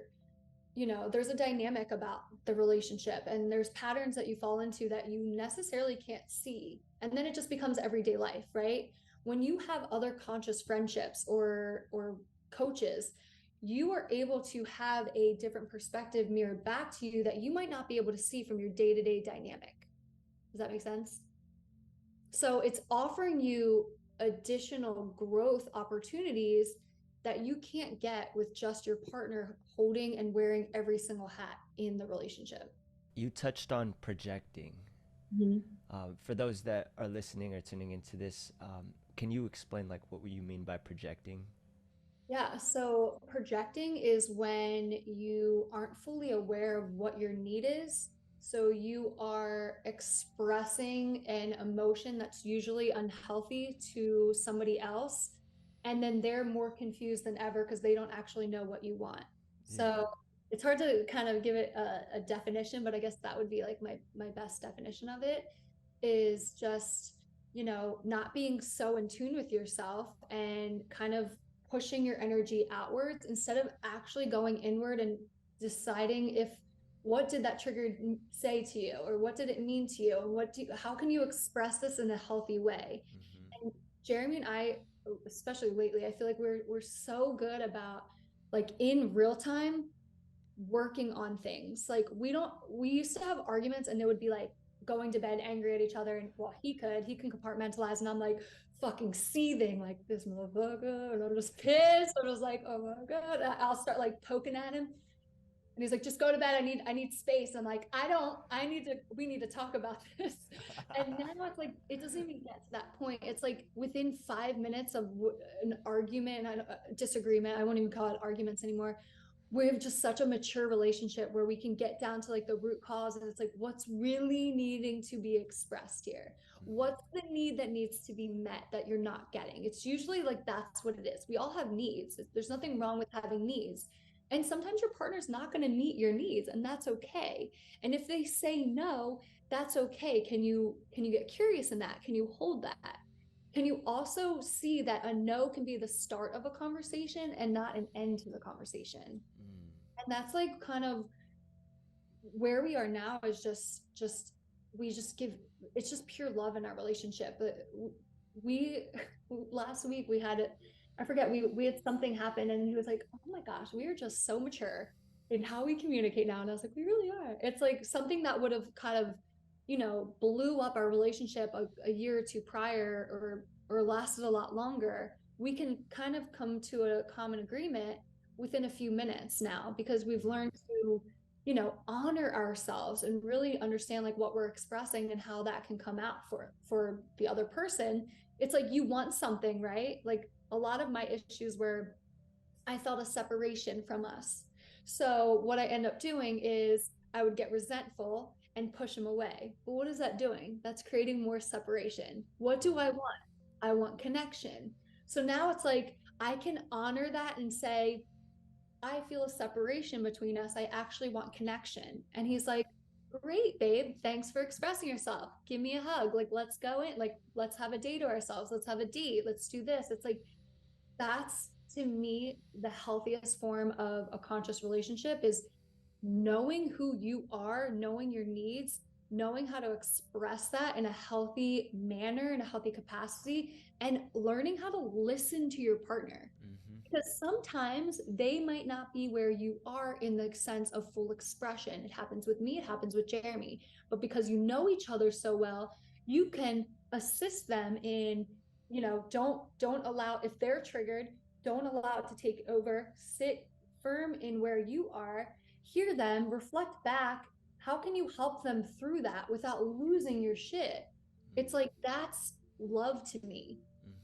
you know, there's a dynamic about the relationship and there's patterns that you fall into that you necessarily can't see. And then it just becomes everyday life, right? When you have other conscious friendships or coaches, you are able to have a different perspective mirrored back to you that you might not be able to see from your day-to-day dynamic. Does that make sense? So it's offering you additional growth opportunities that you can't get with just your partner holding and wearing every single hat in the relationship. You touched on projecting. Mm-hmm. For those that are listening or tuning into this, can you explain like what you mean by projecting? Yeah, so projecting is when you aren't fully aware of what your need is. So you are expressing an emotion that's usually unhealthy to somebody else, and then they're more confused than ever because they don't actually know what you want. Yeah. So it's hard to kind of give it a definition, but I guess that would be like my best definition of it is just, you know, not being so in tune with yourself and kind of pushing your energy outwards instead of actually going inward and deciding if what did that trigger say to you, or what did it mean to you, and how can you express this in a healthy way? And Jeremy and I, especially lately, I feel like we're so good about, like, in real time working on things. Like, we used to have arguments and it would be like going to bed angry at each other, and well, he can compartmentalize, and I'm like fucking seething like this motherfucker, and I'm just pissed. I'm just like, oh my god, I'll start like poking at him, and he's like, just go to bed, I need space. I'm like, we need to talk about this. And now it's like, it doesn't even get to that point. It's like within 5 minutes of an argument, disagreement, I won't even call it arguments anymore, we have just such a mature relationship where we can get down to like the root cause, and it's like, what's really needing to be expressed here? What's the need that needs to be met that you're not getting? It's usually like, that's what it is. We all have needs. There's nothing wrong with having needs, and sometimes your partner's not going to meet your needs, and that's okay. And if they say no, that's okay. Can you get curious in that? Can you hold that? Can you also see that a no can be the start of a conversation and not an end to the conversation? And that's like kind of where we are now, is just we just give, it's just pure love in our relationship. But we last week we had it, I forget, we had something happen, and he was like, oh my gosh, we are just so mature in how we communicate now. And I was like, we really are. It's like something that would have kind of, blew up our relationship a year or two prior, or lasted a lot longer. We can kind of come to a common agreement within a few minutes now, because we've learned to, honor ourselves and really understand like what we're expressing and how that can come out for the other person. It's like, you want something, right? Like, a lot of my issues were, I felt a separation from us. So what I end up doing is I would get resentful and push him away. But what is that doing? That's creating more separation. What do I want? I want connection. So now it's like, I can honor that and say, I feel a separation between us. I actually want connection. And he's like, great, babe. Thanks for expressing yourself. Give me a hug. Like, let's go in. Like, let's have a day to ourselves. Let's have a date. Let's do this. It's like, that's, to me, the healthiest form of a conscious relationship, is knowing who you are, knowing your needs, knowing how to express that in a healthy manner, in a healthy capacity, and learning how to listen to your partner. Because sometimes they might not be where you are in the sense of full expression. It happens with me, it happens with Jeremy. But because you know each other so well, you can assist them in, don't allow, if they're triggered, don't allow it to take over. Sit firm in where you are, hear them, reflect back. How can you help them through that without losing your shit? It's like, that's love to me.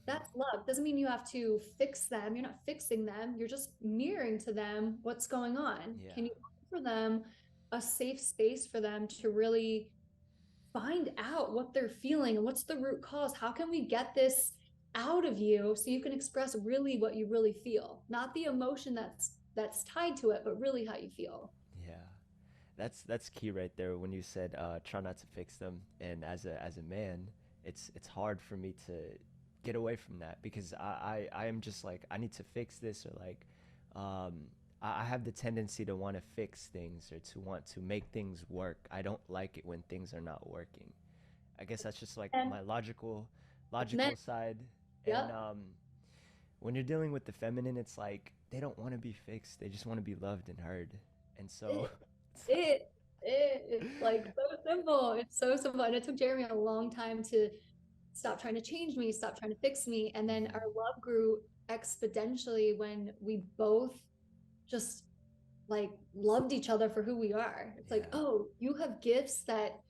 That's love. Doesn't mean you have to fix them. You're not fixing them. You're just mirroring to them what's going on. Yeah. Can you offer them a safe space for them to really find out what they're feeling and what's the root cause? How can we get this out of you so you can express really what you really feel, not the emotion that's tied to it, but really how you feel. Yeah. That's key right there when you said try not to fix them. And as a man, it's hard for me to get away from that, because I am just like, I need to fix this, or like I have the tendency to want to fix things, or to want to make things work. I don't like it when things are not working. I guess that's just like And my logical then, side. And yep, when you're dealing with the feminine, it's like they don't want to be fixed. They just want to be loved and heard. And so it, it, it's like so simple. It's so simple. And it took Jeremy a long time to stop trying to change me, stop trying to fix me. And then our love grew exponentially when we both just like loved each other for who we are. It's like, yeah. oh, you have gifts that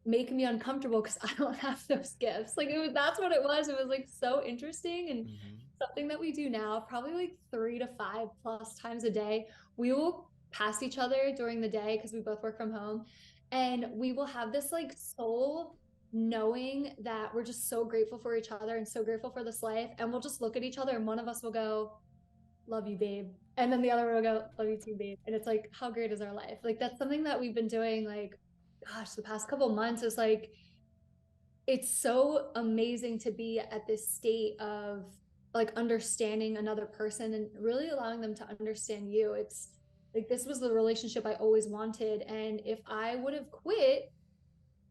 make me uncomfortable because I don't have those gifts. Like, that's what it was. It was like so interesting, and something that we do now, probably like 3 to 5 plus times a day. We will pass each other during the day because we both work from home, and we will have this like soul knowing that we're just so grateful for each other and so grateful for this life. And we'll just look at each other, and one of us will go, love you, babe. And then the other one will go, love you too, babe. And it's like, how great is our life? Like, that's something that we've been doing, like, gosh, the past couple months. Is like, it's so amazing to be at this state of like understanding another person and really allowing them to understand you. Like this was the relationship I always wanted. And if I would have quit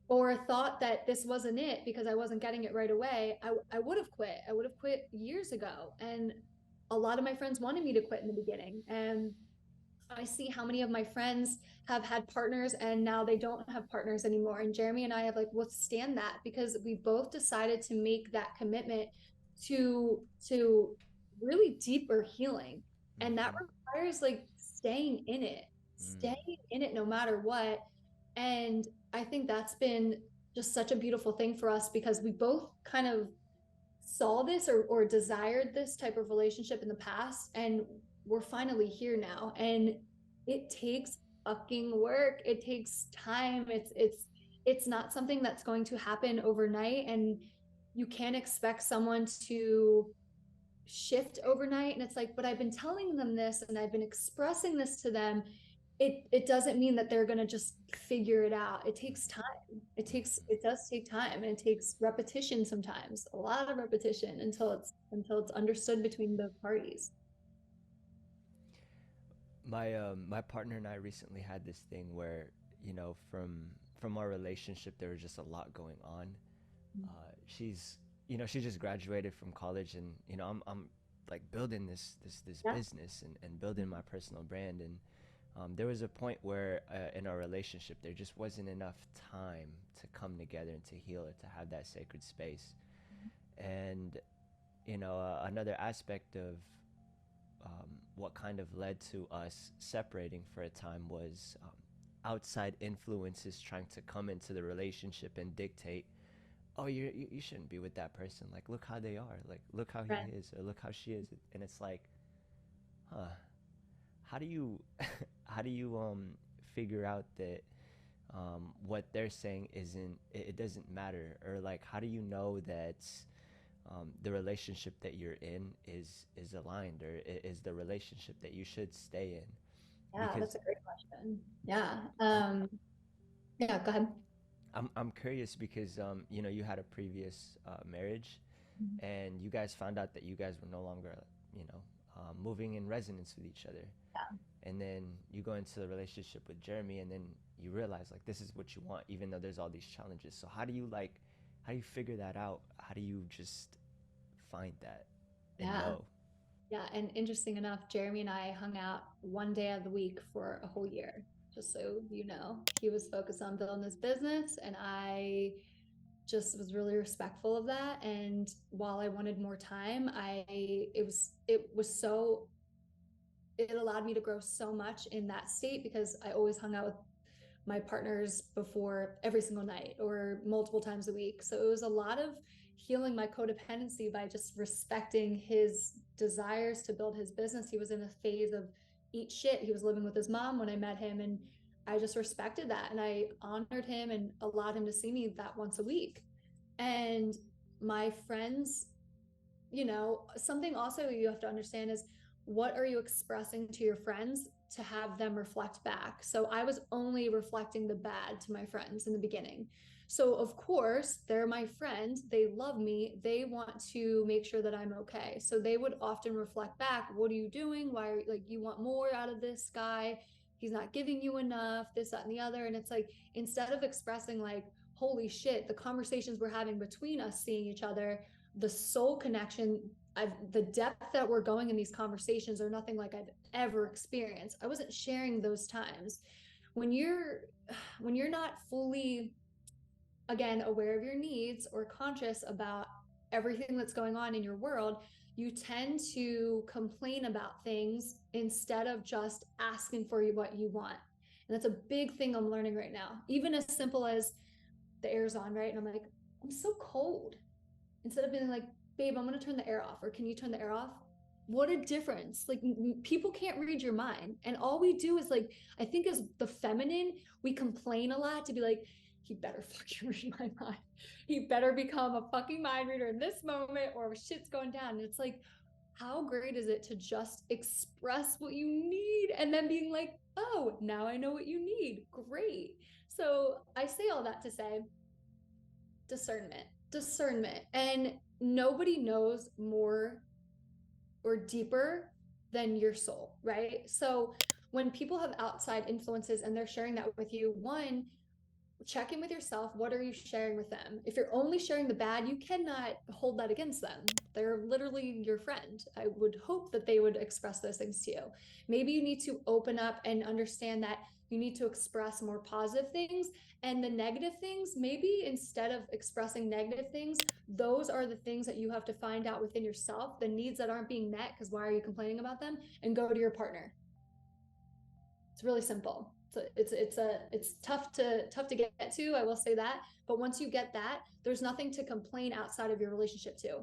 or thought that this wasn't it because I wasn't getting it right away, I would have quit. I would have quit years ago. And a lot of my friends wanted me to quit in the beginning. And I see how many of my friends have had partners and now they don't have partners anymore. And Jeremy and I have like withstand that because we both decided to make that commitment to really deeper healing. And that Mm-hmm. requires like staying in it no matter what. And I think that's been just such a beautiful thing for us because we both kind of saw this or desired this type of relationship in the past and we're finally here now and it takes fucking work, it takes time, it's not something that's going to happen overnight and you can't expect someone to shift overnight. And it's like, but I've been telling them this and I've been expressing this to them. It doesn't mean that they're going to just figure it out. It takes time. It does take time, and it takes repetition sometimes, a lot of repetition until it's understood between both parties. My partner and I recently had this thing where, from our relationship there was just a lot going on. She's she just graduated from college, and I'm like building this Yeah. business and building my personal brand. And there was a point where in our relationship there just wasn't enough time to come together and to heal it, to have that sacred space. And another aspect of what kind of led to us separating for a time was outside influences trying to come into the relationship and dictate, oh, you shouldn't be with that person, like look how they are, like look how he Right. is or look how she is. And it's like, huh, how do you how do you figure out that what they're saying isn't, it doesn't matter? Or like, how do you know that the relationship that you're in is aligned, or is the relationship that you should stay in? Yeah, Because that's a great question. Yeah. I'm Yeah, go ahead. I'm curious because you had a previous marriage, and you guys found out that you guys were no longer you know moving in resonance with each other, Yeah. and then you go into the relationship with Jeremy, and then you realize like this is what you want, even though there's all these challenges. So how do you figure that out? How do you just find that and Yeah. know? Yeah, and interesting enough, Jeremy and I hung out one day of the week for a whole year. Just so you know, he was focused on building his business, and I just was really respectful of that. And while I wanted more time, it allowed me to grow so much in that state because I always hung out with my partners before every single night or multiple times a week. So it was a lot of healing my codependency by just respecting his desires to build his business. He was in a phase of eat shit. He was living with his mom when I met him, and I just respected that and I honored him and allowed him to see me that once a week. And my friends, something also you have to understand is what are you expressing to your friends to have them reflect back. So I was only reflecting the bad to my friends in the beginning. So of course, they're my friend, they love me, they want to make sure that I'm okay. So they would often reflect back, what are you doing? Why are like you want more out of this guy? He's not giving you enough, this, that, and the other. And it's like instead of expressing like, holy shit, the conversations we're having between us seeing each other, the soul connection, the depth that we're going in these conversations are nothing like I've ever experienced. I wasn't sharing those times. When you're when you're not fully, again, aware of your needs or conscious about everything that's going on in your world, you tend to complain about things instead of just asking for what you want. And that's a big thing I'm learning right now. Even as simple as the air's on, right? And I'm like, I'm so cold, instead of being like, babe, I'm going to turn the air off, or can you turn the air off? What a difference. Like, people can't read your mind. And all we do is like, I think as the feminine, we complain a lot to be like, he better fucking read my mind. He better become a fucking mind reader in this moment or shit's going down. And it's like, how great is it to just express what you need and then being like, oh, now I know what you need. Great. So I say all that to say discernment. And nobody knows more or deeper than your soul, right? So when people have outside influences and they're sharing that with you, one, check in with yourself. What are you sharing with them? If you're only sharing the bad, you cannot hold that against them. They're literally your friend. I would hope that they would express those things to you. Maybe you need to open up and understand that you need to express more positive things, and the negative things, maybe instead of expressing negative things, those are the things that you have to find out within yourself, the needs that aren't being met, because why are you complaining about them, and go to your partner. It's really simple. So it's tough to get to, I will say that. But once you get that, there's nothing to complain outside of your relationship to.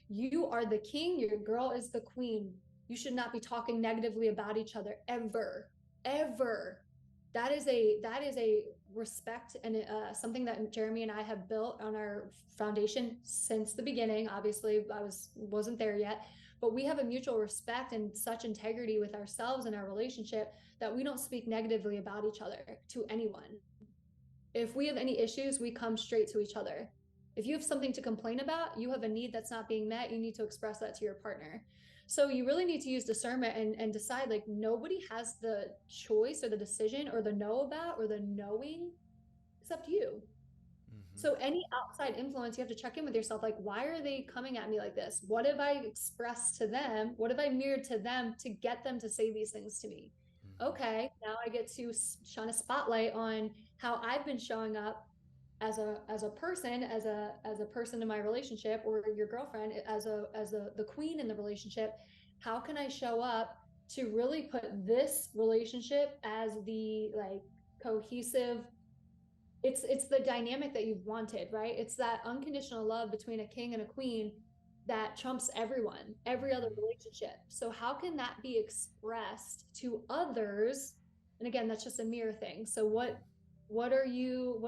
You are the king, your girl is the queen. You should not be talking negatively about each other ever, ever. That is a respect and something that Jeremy and I have built on our foundation since the beginning. Obviously, wasn't there yet, but we have a mutual respect and such integrity with ourselves and our relationship that we don't speak negatively about each other to anyone. If we have any issues, we come straight to each other. If you have something to complain about, you have a need that's not being met, you need to express that to your partner. So you really need to use discernment and decide, like, nobody has the choice or the decision or the know about or the knowing except you. So any outside influence, you have to check in with yourself. Like, why are they coming at me like this? What have I expressed to them? What have I mirrored to them to get them to say these things to me? Okay, now I get to shine a spotlight on how I've been showing up as a person, as a person in my relationship, or your girlfriend as the queen in the relationship. How can I show up to really put this relationship as the like cohesive, it's the dynamic that you've wanted, right? It's that unconditional love between a king and a queen that trumps every other relationship. So how can that be expressed to others? And again, that's just a mirror thing. So what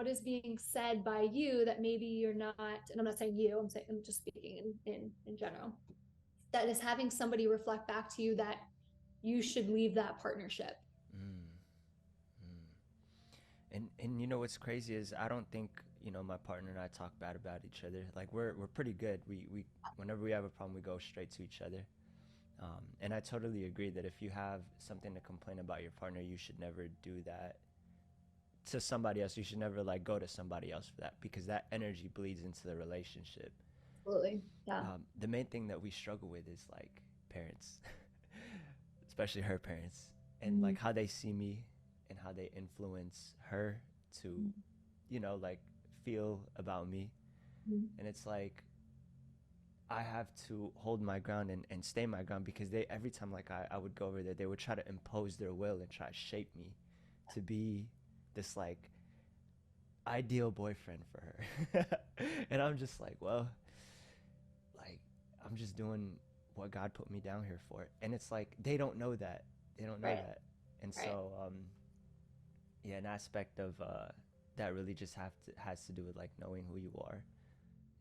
is being said by you that maybe you're not, and I'm not saying you, I'm just speaking in general, that is having somebody reflect back to you that you should leave that partnership. And you know what's crazy is I don't think, you know, my partner and I talk bad about each other. Like we're pretty good. We whenever we have a problem, we go straight to each other. And I totally agree that if you have something to complain about your partner, you should never do that to somebody else. You should never like go to somebody else for that, because that energy bleeds into the relationship. Absolutely. Yeah. The main thing that we struggle with is like parents, especially her parents, and like how they see me and how they influence her to, you know, like feel about me. And it's like I have to hold my ground and stay my ground, because they, every time like I would go over there, they would try to impose their will and try to shape me to be this like ideal boyfriend for her. And I'm just like, well, like I'm just doing what God put me down here for. And it's like they don't know that. They don't know that. And so yeah, an aspect of that really just has to do with like knowing who you are.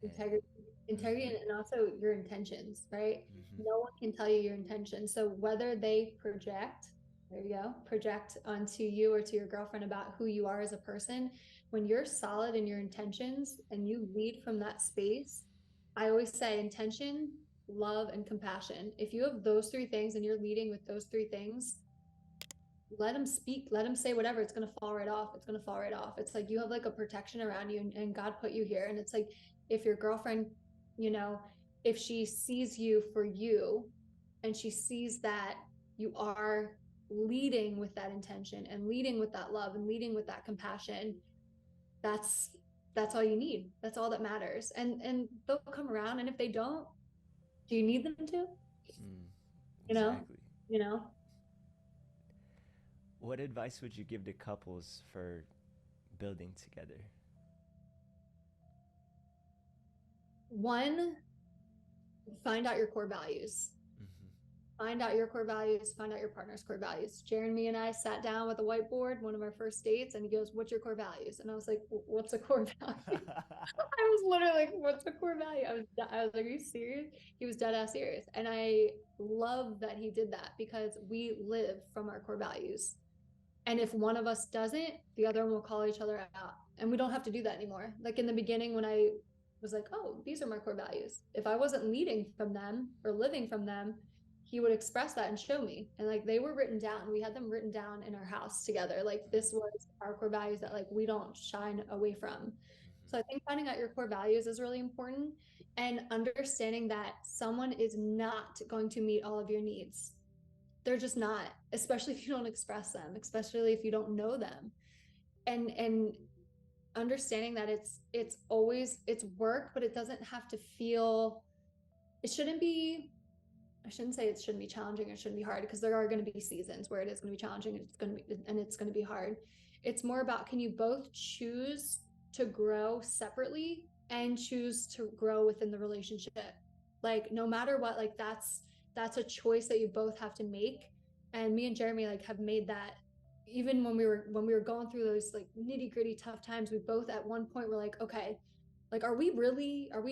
Integrity and also your intentions, right? No one can tell you your intentions. So whether they project, there you go, project onto you or to your girlfriend about who you are as a person, when you're solid in your intentions and you lead from that space, I always say intention, love, and compassion. If you have those three things and you're leading with those three things, let them speak, let them say whatever, it's going to fall right off. It's going to fall right off. It's like you have like a protection around you, and God put you here. And it's like, if your girlfriend, you know, if she sees you for you and she sees that you are leading with that intention and leading with that love and leading with that compassion, that's all you need. That's all that matters. And they'll come around. And if they don't, do you need them to? You know, Exactly. you know. What advice would you give to couples for building together? One, find out your core values. Find out your core values, find out your partner's core values. Jeremy and I sat down with a whiteboard, one of our first dates, and he goes, "What's your core values?" And I was like, "What's a core value?" I was literally like, "What's a core value?" I was like, "Are you serious?" He was dead ass serious. And I love that he did that, because we live from our core values. And if one of us doesn't, the other one will call each other out. And we don't have to do that anymore. Like in the beginning, when I was like, "Oh, these are my core values," if I wasn't leading from them or living from them, he would express that and show me. And like they were written down. We had them written down in our house together. Like this was our core values that like we don't shine away from. So I think finding out your core values is really important, and understanding that someone is not going to meet all of your needs. They're just not, especially if you don't express them, especially if you don't know them. And understanding that it's always it's work, but it doesn't have to feel, it shouldn't be, I shouldn't say it shouldn't be challenging or it shouldn't be hard, because there are going to be seasons where it is going to be challenging and it's going to be hard. It's more about, can you both choose to grow separately and choose to grow within the relationship? Like no matter what, like that's a choice that you both have to make. And me and Jeremy like have made that, even when we were going through those like nitty-gritty tough times, we both at one point were like, okay, like are we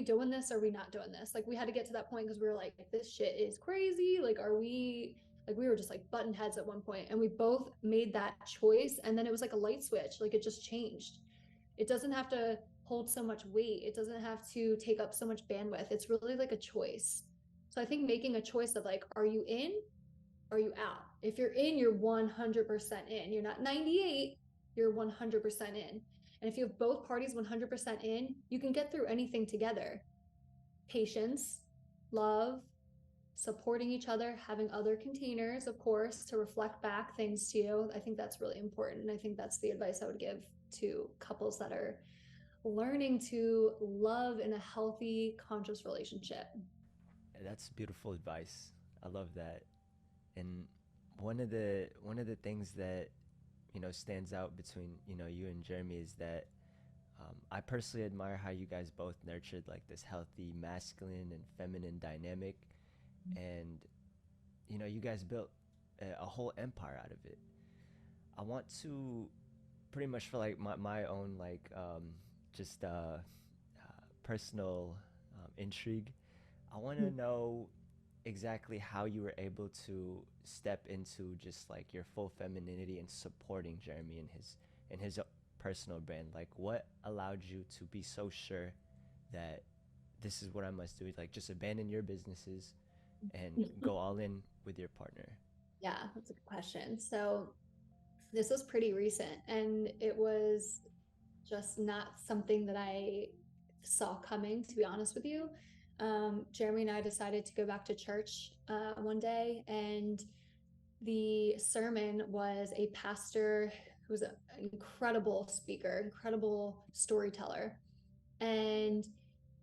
doing this, or are we not doing this? Like we had to get to that point because we were like, this shit is crazy, like are we, like we were just like button heads at one point, and we both made that choice, and then it was like a light switch, like it just changed. It doesn't have to hold so much weight, it doesn't have to take up so much bandwidth, it's really like a choice. So I think making a choice of like, are you in, are you out? If you're in, you're 100% in. You're not 98, you're 100% in. And if you have both parties 100% in, you can get through anything together. Patience, love, supporting each other, having other containers, of course, to reflect back things to you. I think that's really important. And I think that's the advice I would give to couples that are learning to love in a healthy, conscious relationship. That's beautiful advice. I love that. And one of the things that stands out between you and Jeremy is that I personally admire how you guys both nurtured like this healthy masculine and feminine dynamic, and you guys built a whole empire out of it. I want to pretty much for like my own like just personal intrigue. I want to know exactly how you were able to step into just like your full femininity and supporting Jeremy in his personal brand. Like what allowed you to be so sure that this is what I must do? Like just abandon your businesses and go all in with your partner. Yeah, that's a good question. So this was pretty recent, and it was just not something that I saw coming, to be honest with you. Jeremy and I decided to go back to church one day, and the sermon was a pastor who was an incredible speaker, incredible storyteller. And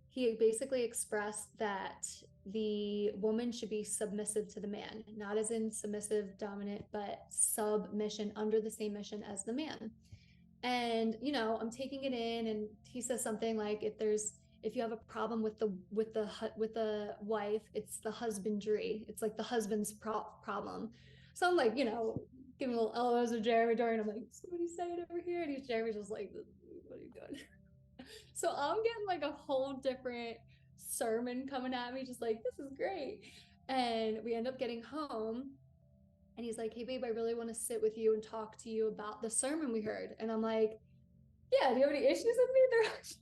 he basically expressed that the woman should be submissive to the man, not as in submissive, dominant, but submission, under the same mission as the man. And I'm taking it in, and he says something like, if you have a problem with the wife, it's the husbandry, it's like the husband's problem. So I'm like, giving little elbows to Jeremy during, I'm like, so what are you saying over here? And Jeremy's just like, what are you doing? So I'm getting like a whole different sermon coming at me, just like, this is great. And we end up getting home, and he's like, hey babe, I really want to sit with you and talk to you about the sermon we heard. And I'm like, yeah, do you have any issues with me?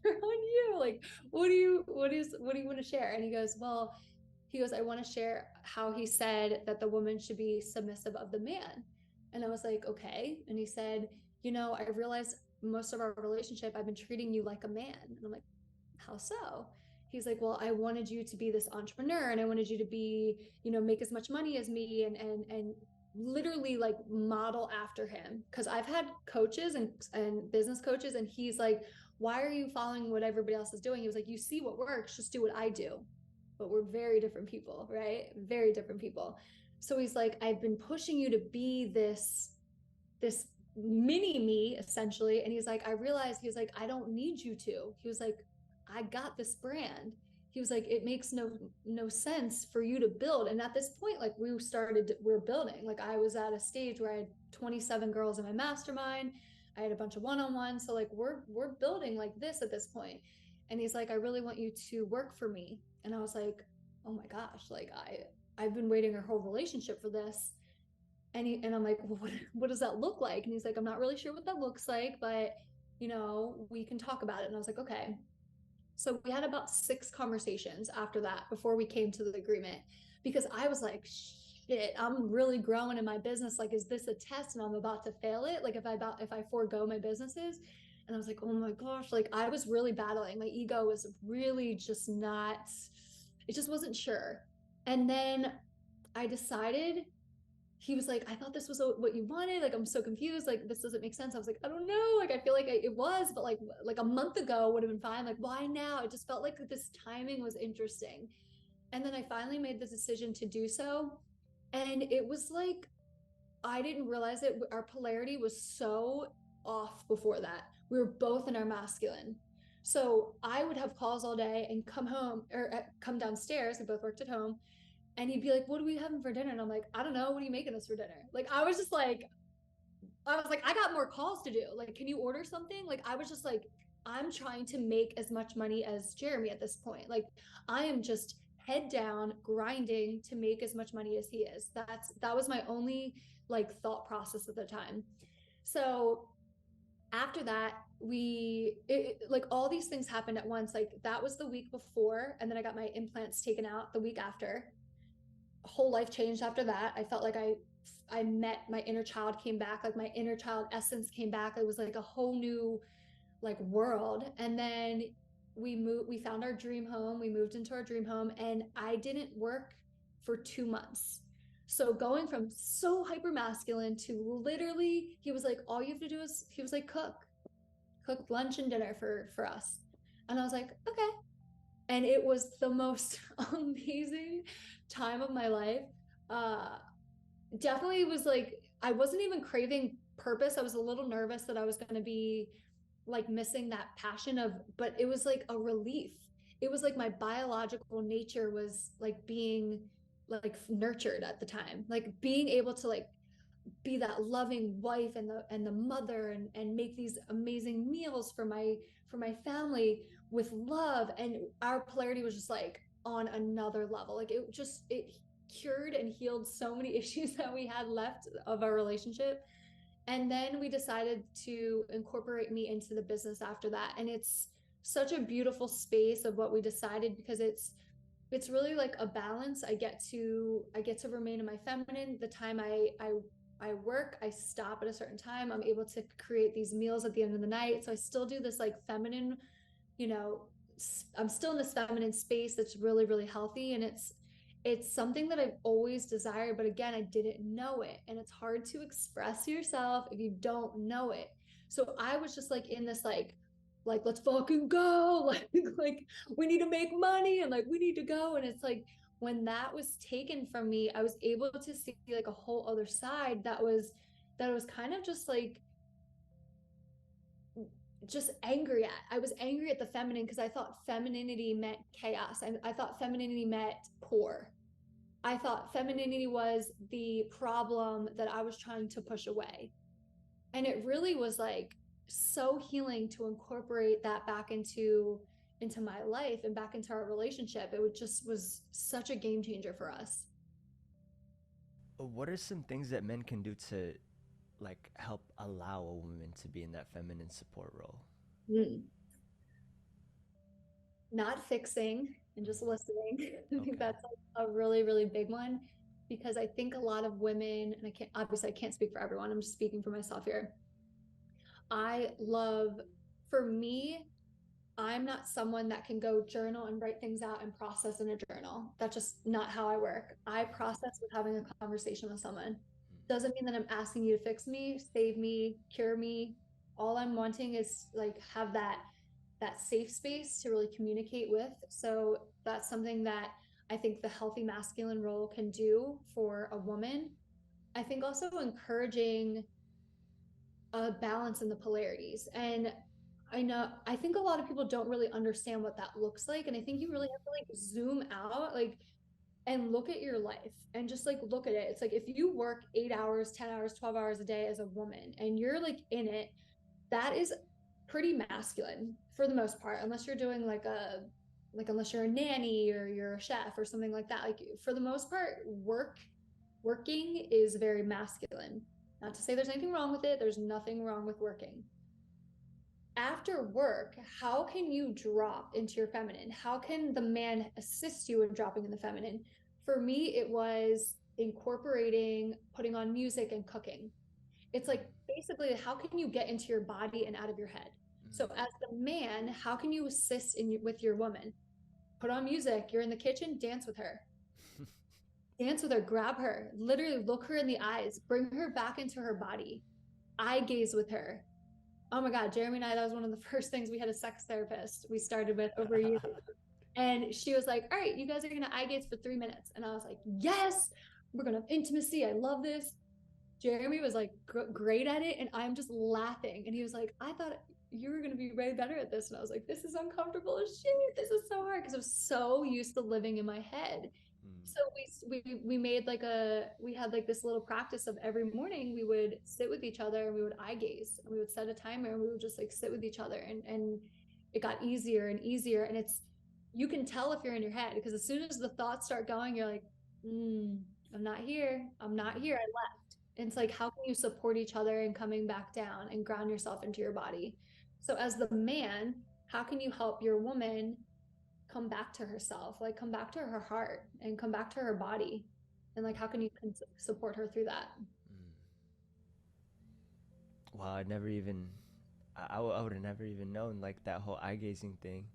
They're on you. Like, what do you want to share? And he goes, I want to share how he said that the woman should be submissive of the man. And I was like, okay. And he said, I realized most of our relationship, I've been treating you like a man. And I'm like, how so? He's like, well, I wanted you to be this entrepreneur, and I wanted you to be, make as much money as me, and literally like model after him. Cause I've had coaches and business coaches, and he's like, why are you following what everybody else is doing? He was like, you see what works, just do what I do. But we're very different people, right? Very different people. So he's like, I've been pushing you to be this mini me essentially. And he's like, I realized, he was like, I don't need you to. He was like, I got this brand. He was like, it makes no sense for you to build. And at this point, like we're building. Like I was at a stage where I had 27 girls in my mastermind. I had a bunch of one-on-ones. So like we're building like this at this point. And he's like, I really want you to work for me. And I was like, oh my gosh, like I've been waiting our whole relationship for this. And I'm like, well, what does that look like? And he's like, I'm not really sure what that looks like, but we can talk about it. And I was like, okay. So we had about 6 conversations after that before we came to the agreement. because I was like, shit, I'm really growing in my business. Like, is this a test and I'm about to fail it? Like, if I forego my businesses. And I was like, oh my gosh, like I was really battling. My ego was really just not, it just wasn't sure. And then I decided, he was like, I thought this was what you wanted. Like, I'm so confused. Like, this doesn't make sense. I was like, I don't know. Like, I feel like it was, but like a month ago would have been fine. Like, why now? It just felt like this timing was interesting. And then I finally made the decision to do so. And it was like, I didn't realize it. Our polarity was so off before that. We were both in our masculine. So I would have calls all day and come home or come downstairs. We both worked at home. And he'd be like, what are we having for dinner? And I'm like, I don't know. What are you making us for dinner? Like, I was like, I got more calls to do. Like, can you order something? Like, I was just like, I'm trying to make as much money as Jeremy at this point. Like, I am just head down grinding to make as much money as he is. That was my only like thought process at the time. So after that, like all these things happened at once. Like that was the week before, and then I got my implants taken out the week after. Whole life changed after that. I felt like I met my inner child, came back, like my inner child essence came back. It was like a whole new like world. And then we found our dream home. We moved into our dream home, and I didn't work for 2 months. So going from so hyper masculine to literally, he was like, all you have to do is, he was like, cook lunch and dinner for us. And I was like, okay. And it was the most amazing time of my life. Uh, Definitely was like, I wasn't even craving purpose. I was a little nervous that I was going to be like missing that passion of, but it was like a relief. It was like my biological nature was like being like nurtured at the time, like being able to like be that loving wife and the mother and make these amazing meals for my family with love. And our polarity was just like on another level. Like it cured and healed so many issues that we had left of our relationship. And then we decided to incorporate me into the business after that. And it's such a beautiful space of what we decided, because it's really like a balance. I get to remain in my feminine. The time I work, I stop at a certain time. I'm able to create these meals at the end of the night. So I still do this like feminine, you know, I'm still in this feminine space that's really, really healthy. And it's something that I've always desired, but again, I didn't know it. And it's hard to express yourself if you don't know it. So I was just like in this like let's fucking go. Like we need to make money and like we need to go. And it's like when that was taken from me, I was able to see like a whole other side that was kind of just angry at. I was angry at the feminine because I thought femininity meant chaos. I thought femininity meant poor. I thought femininity was the problem that I was trying to push away. And it really was like so healing to incorporate that back into my life and back into our relationship. It just was such a game changer for us. What are some things that men can do to like help allow a woman to be in that feminine support role? Mm. Not fixing and just listening. I think Okay. that's like a really, really big one, because I think a lot of women, and I can't speak for everyone, I'm just speaking for myself here. I love, for me, I'm not someone that can go journal and write things out and process in a journal. That's just not how I work. I process with having a conversation with someone. Doesn't mean that I'm asking you to fix me, save me, cure me. All I'm wanting is like have that safe space to really communicate with. So that's something that I think the healthy masculine role can do for a woman. I think also encouraging a balance in the polarities. And I think a lot of people don't really understand what that looks like. And I think you really have to like zoom out, like, and look at your life and just like look at it. It's like if you work 8 hours, 10 hours, 12 hours a day as a woman and you're like in it, that is pretty masculine for the most part, unless you're doing unless you're a nanny or you're a chef or something like that. Like for the most part, working is very masculine. Not to say there's anything wrong with it. There's nothing wrong with working. After work, how can you drop into your feminine? How can the man assist you in dropping in the feminine? For me, it was incorporating putting on music and cooking. It's like basically how can you get into your body and out of your head? So as the man, how can you assist with your woman? Put on music, you're in the kitchen, dance with her. Dance with her, grab her, literally look her in the eyes, bring her back into her body, eye gaze with her. Oh my God, Jeremy and I, that was one of the first things. We had a sex therapist we started with over a year. And she was like, all right, you guys are going to eye gaze for 3 minutes. And I was like, yes, we're going to have intimacy. I love this. Jeremy was like great at it. And I'm just laughing. And he was like, I thought you were going to be way better at this. And I was like, this is uncomfortable as shit. This is so hard because I was so used to living in my head. So we made like we had like this little practice of every morning we would sit with each other and we would eye gaze and we would set a timer and we would just like sit with each other and it got easier and easier. And it's, you can tell if you're in your head because as soon as the thoughts start going, you're like, I'm not here. I'm not here. I left. And it's like, how can you support each other in coming back down and ground yourself into your body? So as the man, how can you help your woman come back to herself, like come back to her heart and come back to her body? And like, how can you support her through that? Wow, I would have never even known like that whole eye gazing thing.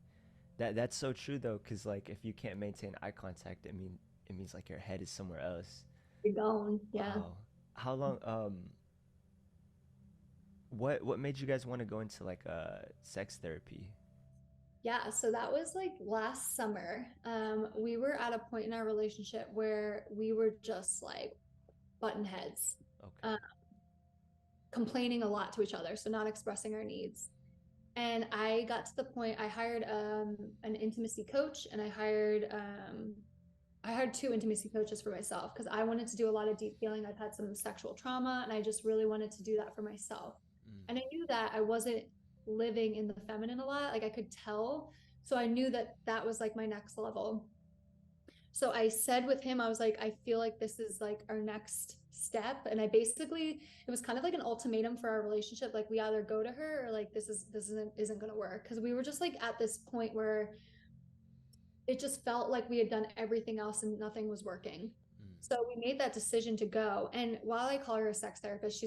That's so true though, because like if you can't maintain eye contact, it means like your head is somewhere else. You're going, yeah. Wow. How long? What made you guys want to go into like sex therapy? Yeah, so that was like last summer. We were at a point in our relationship where we were just like button heads, Okay. complaining a lot to each other, so not expressing our needs. And I got to the point I hired an intimacy coach, and I hired two intimacy coaches for myself because I wanted to do a lot of deep healing. I've had some sexual trauma, and I just really wanted to do that for myself. And I knew that I wasn't living in the feminine a lot. Like I could tell. So I knew that that was like my next level. So I said with him, I was like, I feel like this is like our next step. And I basically, it was kind of like an ultimatum for our relationship. Like we either go to her or like this isn't going to work. Cause we were just like at this point where it just felt like we had done everything else and nothing was working. So we made that decision to go. And while I call her a sex therapist,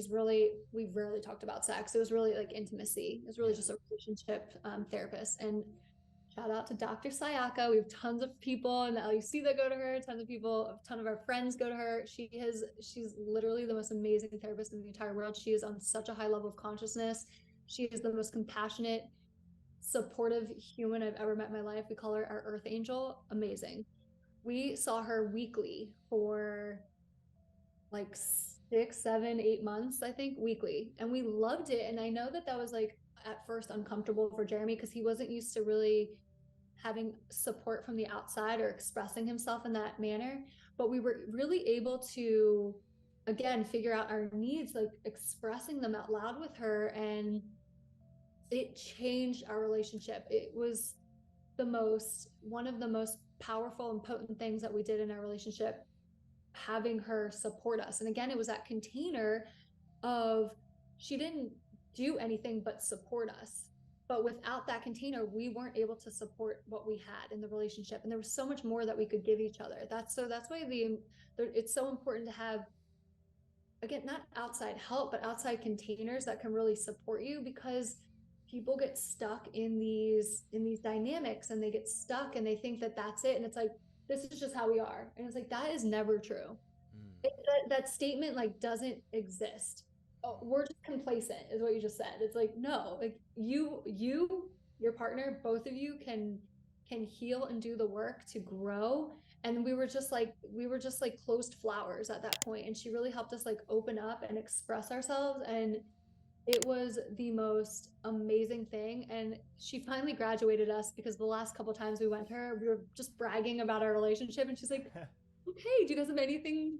we rarely talked about sex. It was really like intimacy. It was really Yeah. just a relationship therapist. And shout out to Dr. Sayaka. We have tons of people in the LUC that go to her, tons of people, a ton of our friends go to her. She's literally the most amazing therapist in the entire world. She is on such a high level of consciousness. She is the most compassionate, supportive human I've ever met in my life. We call her our earth angel. Amazing. We saw her weekly for like 6, 7, 8 months, I think, weekly. And we loved it. And I know that that was like at first uncomfortable for Jeremy because he wasn't used to really having support from the outside or expressing himself in that manner. But we were really able to, again, figure out our needs, like expressing them out loud with her. And it changed our relationship. It was one of the most powerful and potent things that we did in our relationship, having her support us. And again, it was that container of, she didn't do anything but support us. But without that container, we weren't able to support what we had in the relationship. And there was so much more that we could give each other. That's why it's so important to have, again, not outside help, but outside containers that can really support you, because people get stuck in these dynamics and they get stuck and they think that that's it. And it's like, this is just how we are. And it's like, that is never true. That statement like doesn't exist. Oh, we're just complacent is what you just said. It's like, no, like your partner, both of you can heal and do the work to grow. And we were just like closed flowers at that point, and she really helped us like open up and express ourselves. And it was the most amazing thing. And she finally graduated us because the last couple times we went to her, we were just bragging about our relationship, and she's like, hey, do you guys have anything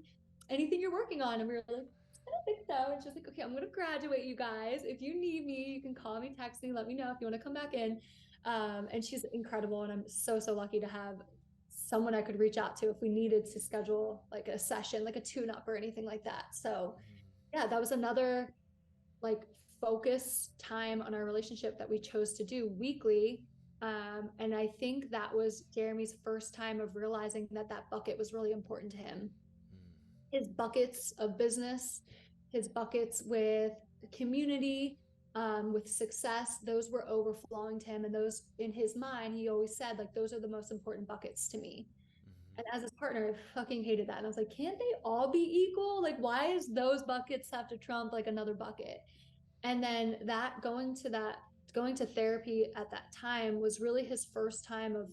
you're working on? And we were like, I don't think so. And she's like, okay, I'm gonna graduate, you guys. If you need me, you can call me, text me, let me know if you want to come back in. And she's incredible, and I'm so lucky to have someone I could reach out to if we needed to schedule like a session, like a tune-up or anything like that. So yeah, that was another like focus time on our relationship that we chose to do weekly. And I think that was Jeremy's first time of realizing that that bucket was really important to him. His buckets of business, his buckets with community, with success, those were overflowing to him. And those, in his mind, he always said, like, those are the most important buckets to me. And as his partner, I fucking hated that. And I was like, can't they all be equal? Like, why is those buckets have to trump like another bucket? And then going to therapy at that time was really his first time of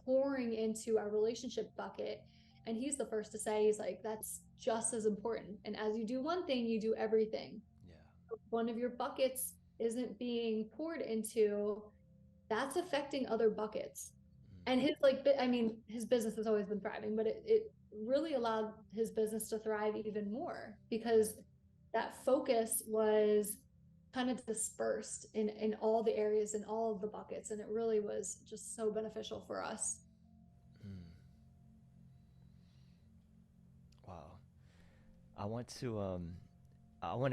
pouring into our relationship bucket. And he's the first to say, he's like, that's just as important. And as you do one thing, you do everything. Yeah. One of your buckets isn't being poured into, that's affecting other buckets. And his, like, I mean, his business has always been thriving, but it really allowed his business to thrive even more because that focus was kind of dispersed in all the areas, in all of the buckets, and it really was just so beneficial for us. Wow. I want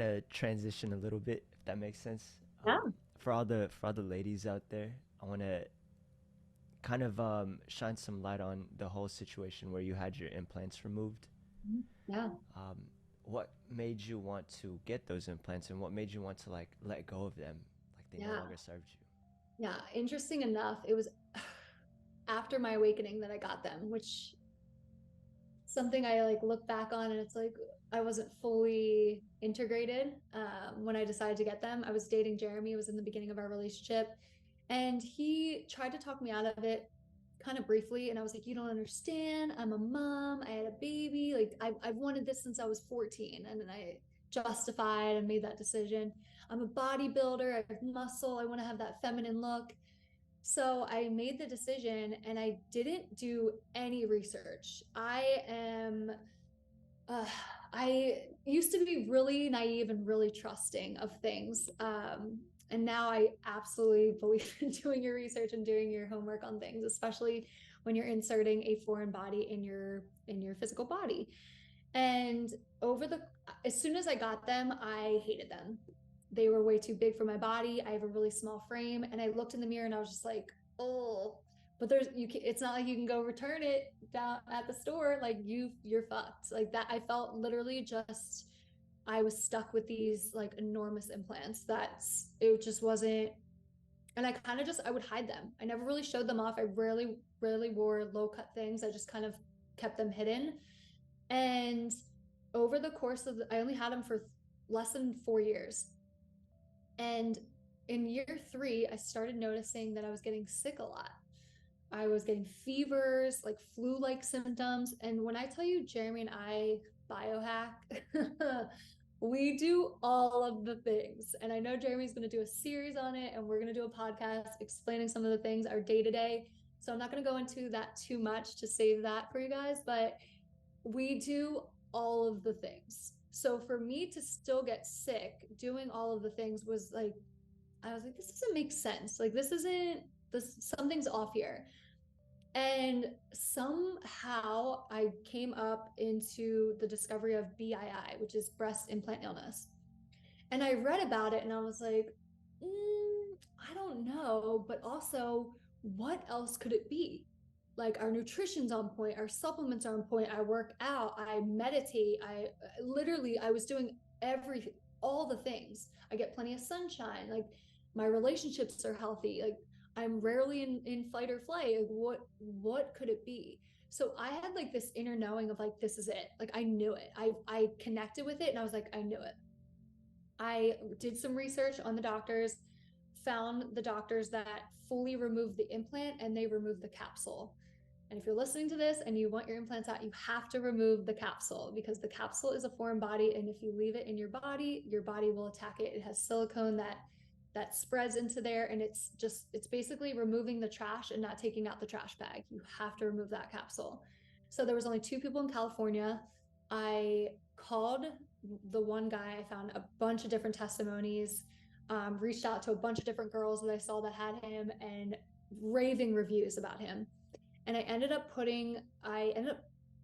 to transition a little bit, if that makes sense. Yeah. For all the ladies out there, I want to kind of shine some light on the whole situation where you had your implants removed. Yeah. Um, what made you want to get those implants, and what made you want to like let go of them, like they no Yeah. longer served you? Yeah. Interesting enough, it was after my awakening that I got them, which something I like look back on, and it's like I wasn't fully integrated when I decided to get them. I was dating Jeremy, it was in the beginning of our relationship, and he tried to talk me out of it kind of briefly. And I was like, you don't understand. I'm a mom. I had a baby. Like, I've wanted this since I was 14. And then I justified and made that decision. I'm a bodybuilder. I have muscle. I want to have that feminine look. So I made the decision and I didn't do any research. Uh, I used to be really naive and really trusting of things. And now I absolutely believe in doing your research and doing your homework on things, especially when you're inserting a foreign body in your physical body. And over the as soon as I got them, I hated them. They were way too big for my body. I have a really small frame, and I looked in the mirror and I was just like, oh. But it's not like you can go return it down at the store. Like you're fucked. Like that. I felt literally just I was stuck with these like enormous implants. It just wasn't. And I kind of just I would hide them. I never really showed them off. I rarely wore low cut things. I just kind of kept them hidden. And over the course of I only had them for less than 4 years. And in year 3, I started noticing that I was getting sick a lot. I was getting fevers, like flu-like symptoms. And when I tell you Jeremy and I biohack, we do all of the things. And I know Jeremy's going to do a series on it, and we're going to do a podcast explaining some of the things, our day-to-day. So I'm not going to go into that too much to save that for you guys, but we do all of the things. So for me to still get sick doing all of the things was like, I was like, this doesn't make sense. Like, something's off here. And somehow I came up into the discovery of BII, which is breast implant illness. And I read about it and I was like, I don't know, but also, what else could it be? Like, our nutrition's on point, our supplements are on point, I work out, I meditate, I was doing all the things. I get plenty of sunshine, like my relationships are healthy, like I'm rarely in fight or flight. Like, what could it be? So I had like this inner knowing of like, this is it. Like, I knew it. I connected with it and I was like, I knew it. I did some research on the doctors, found the doctors that fully removed the implant and they removed the capsule. And if you're listening to this and you want your implants out, you have to remove the capsule, because the capsule is a foreign body. And if you leave it in your body will attack it. It has silicone that spreads into there. And it's basically removing the trash and not taking out the trash bag. You have to remove that capsule. So there was only 2 people in California. I called the one guy, I found a bunch of different testimonies, reached out to a bunch of different girls that I saw that had him, and raving reviews about him. And I ended up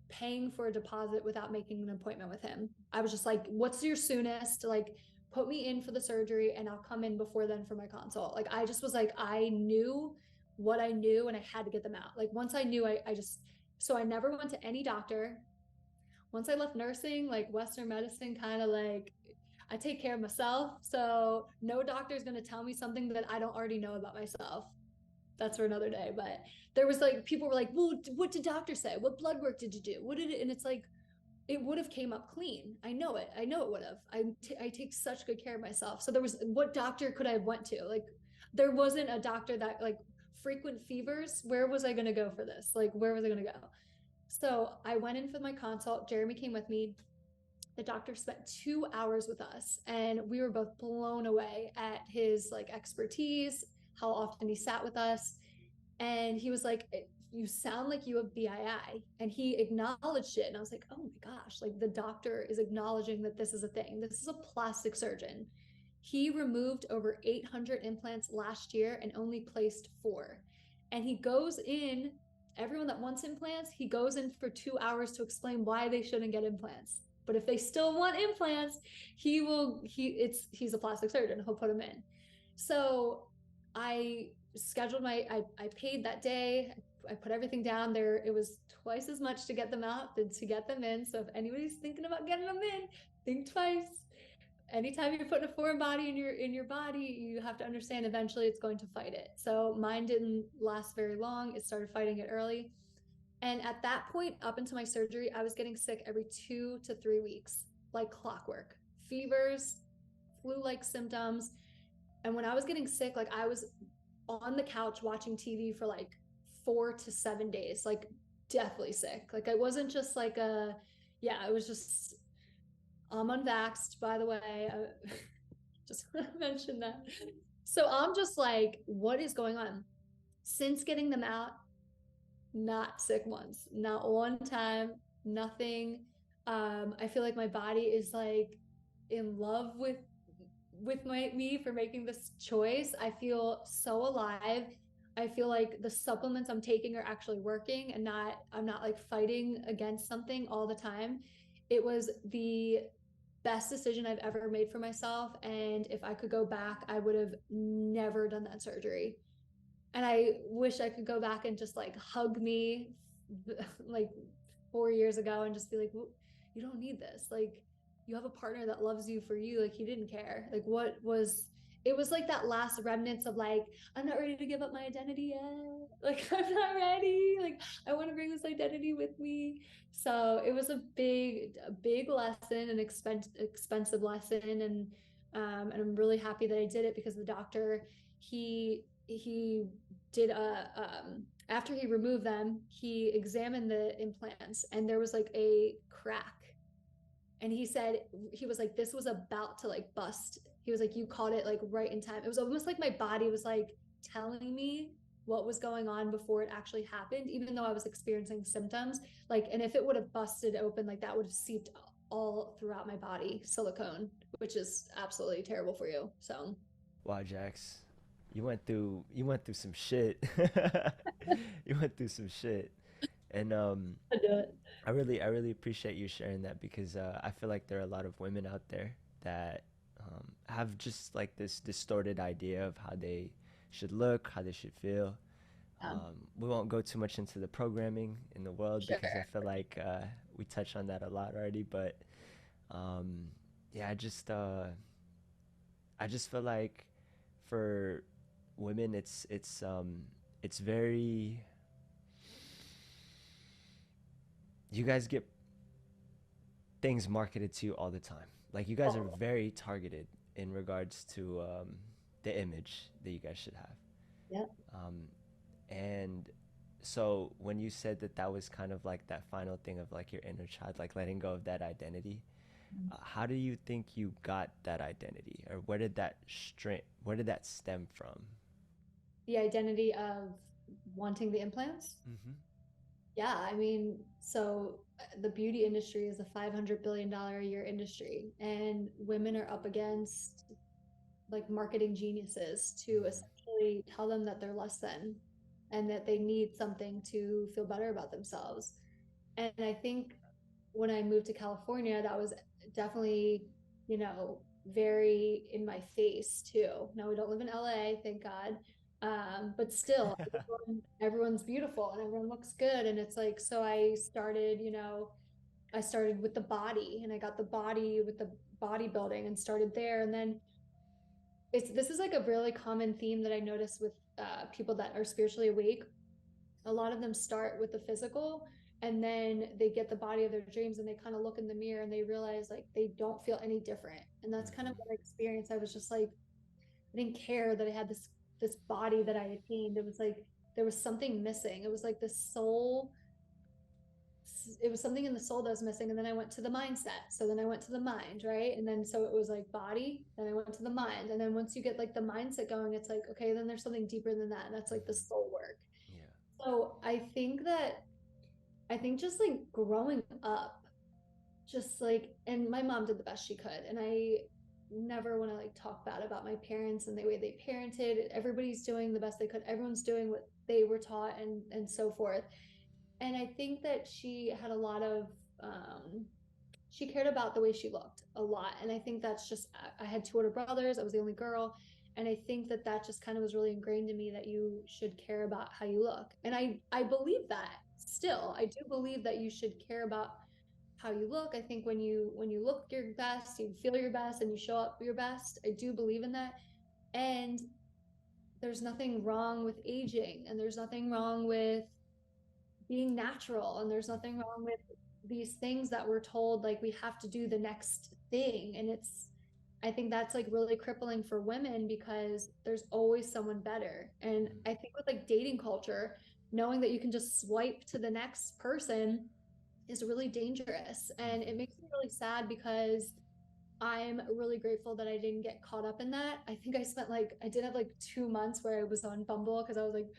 paying for a deposit without making an appointment with him. I was just like, what's your soonest? Like, put me in for the surgery and I'll come in before then for my consult. Like, I just was like, I knew what I knew and I had to get them out. Like once I knew, I just, so I never went to any doctor. Once I left nursing, like Western medicine, kind of like I take care of myself. So no doctor is going to tell me something that I don't already know about myself. That's for another day. But there was like, people were like, well, what did doctor say? What blood work did you do? What did it? And it's like, it would have came up clean. I know it. I know it would have. I take such good care of myself. So there was, what doctor could I have went to? Like there wasn't a doctor that like frequent fevers. Where was I going to go for this? Like where was I going to go? So I went in for my consult. Jeremy came with me. The doctor spent 2 hours with us and we were both blown away at his like expertise, how often he sat with us. And he was like, you sound like you have BII. And he acknowledged it. And I was like, oh my gosh, like the doctor is acknowledging that this is a thing. This is a plastic surgeon. He removed over 800 implants last year and only placed 4. And he goes in, everyone that wants implants, he goes in for 2 hours to explain why they shouldn't get implants. But if they still want implants, he's a plastic surgeon. He'll put them in. So I scheduled I paid that day. I put everything down there. It was twice as much to get them out than to get them in. So if anybody's thinking about getting them in, think twice. Anytime you're putting a foreign body in your body, you have to understand eventually it's going to fight it. So mine didn't last very long. It started fighting it early. And at that point, up into my surgery, I was getting sick every 2 to 3 weeks, like clockwork. Fevers, flu-like symptoms. And when I was getting sick, like I was on the couch watching TV for like 4 to 7 days, like deathly sick. Like I wasn't just like yeah, it was just, I'm unvaxxed, by the way. I just want to mention that. So I'm just like, what is going on? Since getting them out, not sick once, not one time, nothing. I feel like my body is like in love with me for making this choice. I feel so alive. I feel like the supplements I'm taking are actually working and I'm not like fighting against something all the time. It was the best decision I've ever made for myself. And if I could go back, I would have never done that surgery. And I wish I could go back and just like hug me like 4 years ago and just be like, well, you don't need this. Like, you have a partner that loves you for you. Like, he didn't care. Like, it was like that last remnants of like, I'm not ready to give up my identity yet. Like, I'm not ready. Like, I want to bring this identity with me. So it was a big lesson, an expensive lesson. And I'm really happy that I did it because the doctor, he did after he removed them, he examined the implants and there was like a crack. And he said, he was like, this was about to like bust. He was like, you caught it like right in time. It was almost like my body was like telling me what was going on before it actually happened, even though I was experiencing symptoms. Like, and if it would have busted open, like that would have seeped all throughout my body, silicone, which is absolutely terrible for you. So Wow, Jax, you went through some shit. You went through some shit, and I do it. I really appreciate you sharing that because I feel like there are a lot of women out there that have just like this distorted idea of how they should look, how they should feel. We won't go too much into the programming in the world because I Sure. feel like we touched on that a lot already. But um, yeah, I just feel like for women, it's very, you guys get things marketed to you all the time. Like you guys are Oh, very targeted in regards to the image that you guys should have. yeah. Um, and so when you said that that was kind of like that final thing of like your inner child, like letting go of that identity, how do you think you got that identity, or where did that stem from? The identity of wanting the implants. Mm-hmm. Yeah, I mean, so the beauty industry is a $500 billion a year industry, and women are up against like marketing geniuses to Mm-hmm. essentially tell them that they're less than and that they need something to feel better about themselves. And I think when I moved to California, that was definitely, very in my face too. Now we don't live in LA, thank God. But still, everyone's beautiful and everyone looks good. And it's like, so I started, I started with the body and I got the body with the bodybuilding and started there. And then this is like a really common theme that I notice with people that are spiritually awake. A lot of them start with the physical and then they get the body of their dreams and they kind of look in the mirror and they realize like they don't feel any different. And that's kind of Mm-hmm. what I experienced. I was just like, I didn't care that I had this body that I attained. It was like there was something missing. It was like the soul, it was something in the soul that was missing. And then I went to the mindset. So then I went to the mind, right? And then so it was like body, then I went to the mind. And then once you get like the mindset going, it's like, okay, then there's something deeper than that. And that's like the Mm-hmm. soul work. Yeah. So I think just like growing up, just like, and my mom did the best she could. And I never want to like talk bad about my parents and the way they parented. Everybody's doing the best they could. Everyone's doing what they were taught and so forth. And I think that she had a lot of she cared about the way she looked a lot. And I think that's just, I had two older brothers. I was the only girl. And I think that that just kind of was really ingrained in me that you should care about how you look. And I believe that still. I do believe that you should care about how you look. I think when you look your best, you feel your best and you show up your best. I do believe in that. And there's nothing wrong with aging and there's nothing wrong with being natural and there's nothing wrong with these things that we're told like we have to do the next thing. And it's, I think that's like really crippling for women because there's always someone better. And Mm-hmm. I think with like dating culture, knowing that you can just swipe to the next person is really dangerous. And it Mm-hmm. makes me really sad because I'm really grateful that I didn't get caught up in that. I think I spent like, I did have like 2 months where I was on Bumble because I was like,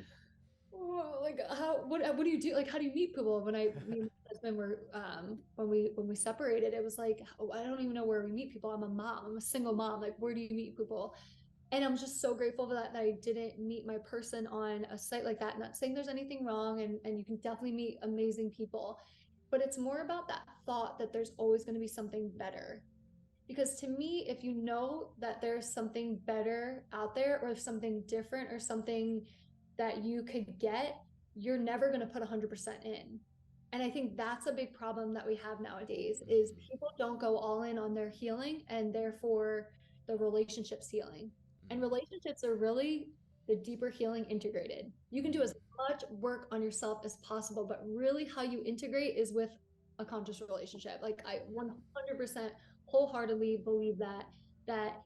oh, like how what do you do, like how do you meet people? When I me and my husband were when we separated, it was like, oh, I don't even know where we meet people. I'm a mom, I'm a single mom, like where do you meet people? And I'm just so grateful for that I didn't meet my person on a site like that. Not saying there's anything wrong, and you can definitely meet amazing people, but it's more about that thought that there's always going to be something better. Because to me, if you know that there's something better out there or something different or something that you could get, you're never going to put 100% in. And I think that's a big problem that we have nowadays is Mm-hmm. people don't go all in on their healing and therefore the relationships healing. And relationships are really the deeper healing integrated. You can do as much work on yourself as possible, but really how you integrate is with a conscious relationship. Like I 100% wholeheartedly believe that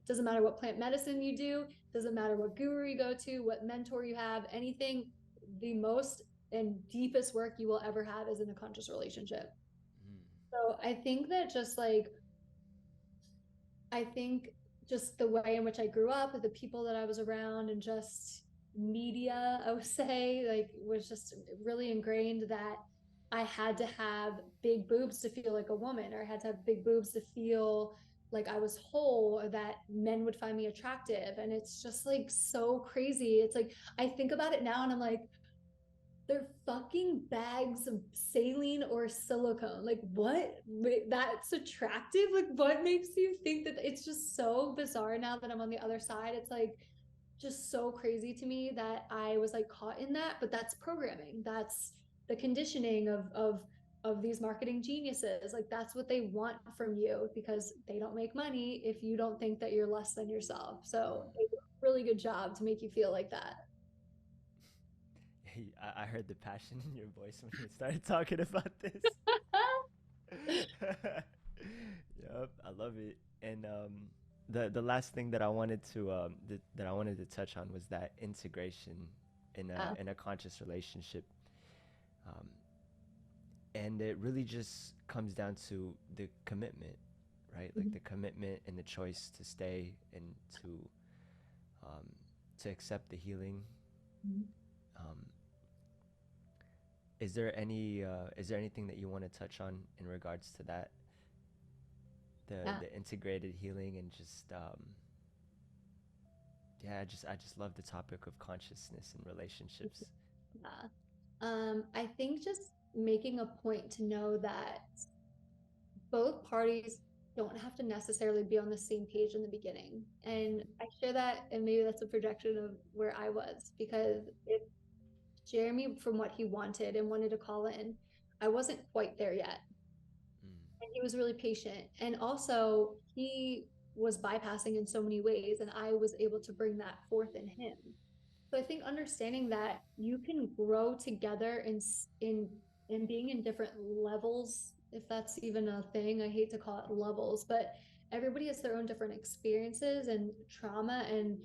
doesn't matter what plant medicine you do, doesn't matter what guru you go to, what mentor you have, anything, the most and deepest work you will ever have is in a conscious relationship. Mm-hmm. So I think that just like I think just the way in which I grew up, the people that I was around, and just media, I would say, like, was just really ingrained that I had to have big boobs to feel like a woman, or I had to have big boobs to feel like I was whole, or that men would find me attractive. And it's just like so crazy. It's like I think about it now and I'm like, they're fucking bags of saline or silicone. Like, what? Wait, that's attractive? Like, what makes you think that? It's just so bizarre now that I'm on the other side. It's like just so crazy to me that I was like caught in that, but that's programming. That's the conditioning of these marketing geniuses. Like that's what they want from you because they don't make money if you don't think that you're less than yourself. So they do a really good job to make you feel like that. Hey, I heard the passion in your voice when you started talking about this. Yep, I love it. And the last thing that I wanted to that I wanted to touch on was that integration Yeah. in a conscious relationship. Um, and it really just comes down to the commitment, right? Like the commitment and the choice to stay and um, to accept the healing. Mhm. Um, is there anything that you want to touch on in regards to that, Yeah. the integrated healing and just yeah, I just love the topic of consciousness and relationships. Yeah. I think just making a point to know that both parties don't have to necessarily be on the same page in the beginning. And I share that, and maybe that's a projection of where I was, because if Jeremy, from what he wanted and wanted to call in, I wasn't quite there yet. And he was really patient. And also, he was bypassing in so many ways, and I was able to bring that forth in him. So I think understanding that you can grow together in being in different levels, if that's even a thing. I hate to call it levels, but everybody has their own different experiences and trauma, and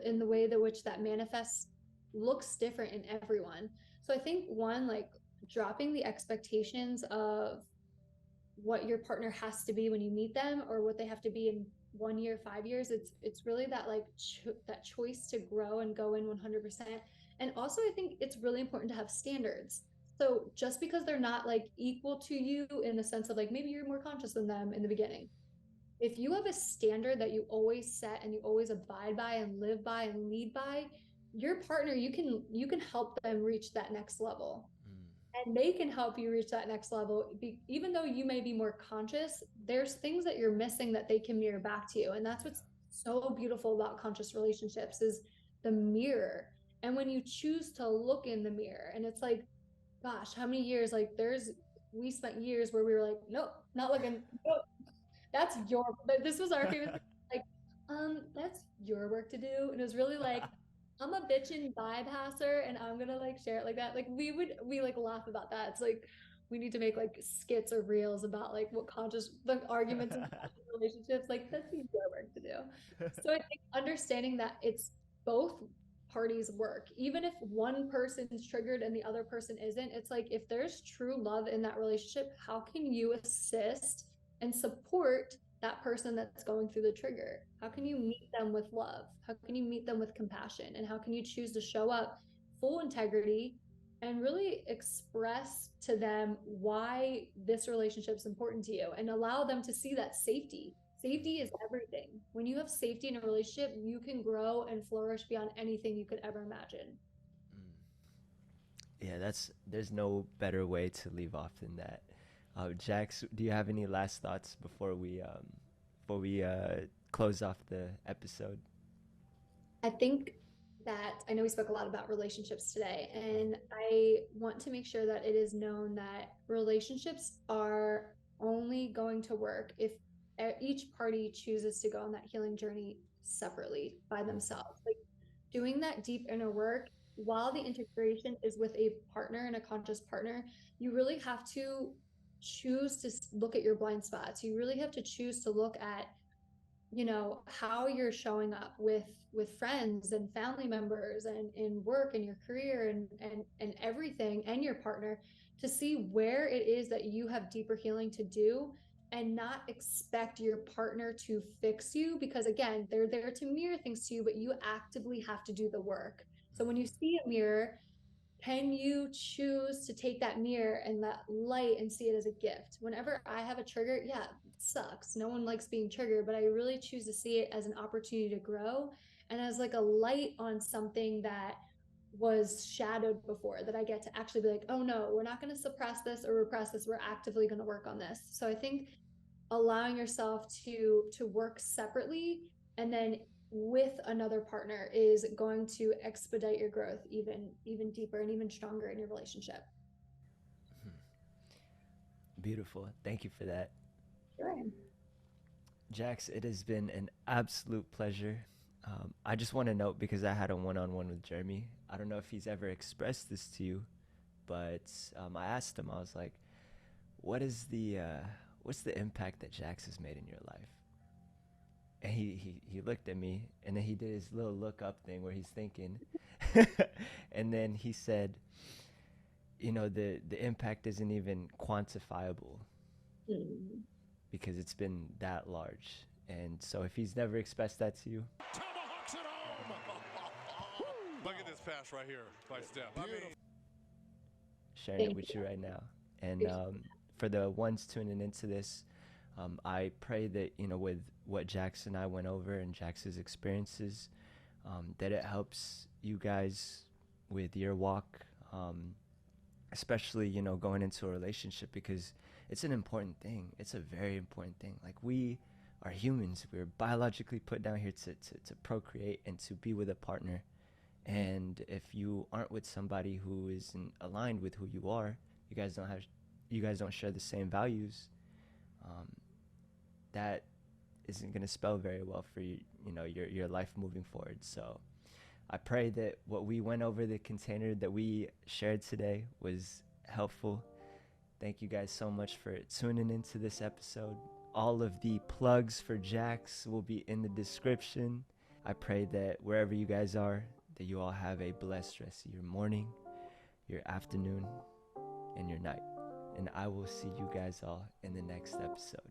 in the way that which that manifests looks different in everyone. So I think one, like dropping the expectations of what your partner has to be when you meet them or what they have to be in 1 year, 5 years. It's really that like that choice to grow and go in 100%. And also I think it's really important to have standards. So just because they're not like equal to you in the sense of like maybe you're more conscious than them in the beginning, if you have a standard that you always set and you always abide by and live by and lead by, your partner, you can help them reach that next level, and they can help you reach that next level. Even though you may be more conscious, there's things that you're missing that they can mirror back to you. And that's what's so beautiful about conscious relationships is the mirror. And when you choose to look in the mirror, and it's like, gosh, how many years, like we spent years where we were like, nope, not looking, nope, that's your, but this was our famous, like, that's your work to do. And it was really like, I'm a bitchin' bypasser and I'm gonna like share it like that. Like we like laugh about that. It's like we need to make like skits or reels about like what conscious the arguments in relationships, like that's your work to do. So I think understanding that it's both parties work, even if one person's triggered and the other person isn't, it's like if there's true love in that relationship, how can you assist and support that person that's going through the trigger? How can you meet them with love? How can you meet them with compassion? And how can you choose to show up full integrity and really express to them why this relationship is important to you and allow them to see that safety? Safety is everything. When you have safety in a relationship, you can grow and flourish beyond anything you could ever imagine. Yeah, there's no better way to leave off than that. Jax, do you have any last thoughts before we close off the episode? I think that I know we spoke a lot about relationships today, and I want to make sure that it is known that relationships are only going to work if each party chooses to go on that healing journey separately by themselves. Like doing that deep inner work while the integration is with a partner and a conscious partner, you really have to choose to look at your blind spots. You really have to choose to look at how you're showing up with friends and family members and in work and your career and everything, and your partner, to see where it is that you have deeper healing to do, and not expect your partner to fix you, because again, they're there to mirror things to you, but you actively have to do the work. So when you see a mirror, can you choose to take that mirror and that light and see it as a gift? Whenever I have a trigger, yeah, it sucks. No one likes being triggered, but I really choose to see it as an opportunity to grow and as like a light on something that was shadowed before, that I get to actually be like, oh no, we're not going to suppress this or repress this. We're actively going to work on this. So I think allowing yourself to work separately and then with another partner is going to expedite your growth even deeper and even stronger in your relationship. Beautiful. Thank you for that. Sure. Jax, it has been an absolute pleasure. I just want to note, because I had a one-on-one with Jeremy. I don't know if he's ever expressed this to you, but I asked him. I was like, "What is what's the impact that Jax has made in your life?" And he looked at me, and then he did his little look up thing where he's thinking, and then he said, the impact isn't even quantifiable Mm. because it's been that large. And so if he's never expressed that to you, Tomahawks it home. Look at this pass right here by Steph. I mean, sharing it Thank with you. you right now. And for the ones tuning into this, I pray that, with what Jax and I went over and Jax's experiences, that it helps you guys with your walk, especially, going into a relationship, because it's an important thing. It's a very important thing. Like, we are humans. We're biologically put down here to procreate and to be with a partner. And if you aren't with somebody who isn't aligned with who you are, you guys don't share the same values, that isn't going to spell very well for you, your life moving forward. So I pray that what we went over, the container that we shared today, was helpful. Thank you guys so much for tuning into this episode. All of the plugs for Jax will be in the description. I pray that wherever you guys are, that you all have a blessed rest of your morning, your afternoon, and your night. And I will see you guys all in the next episode.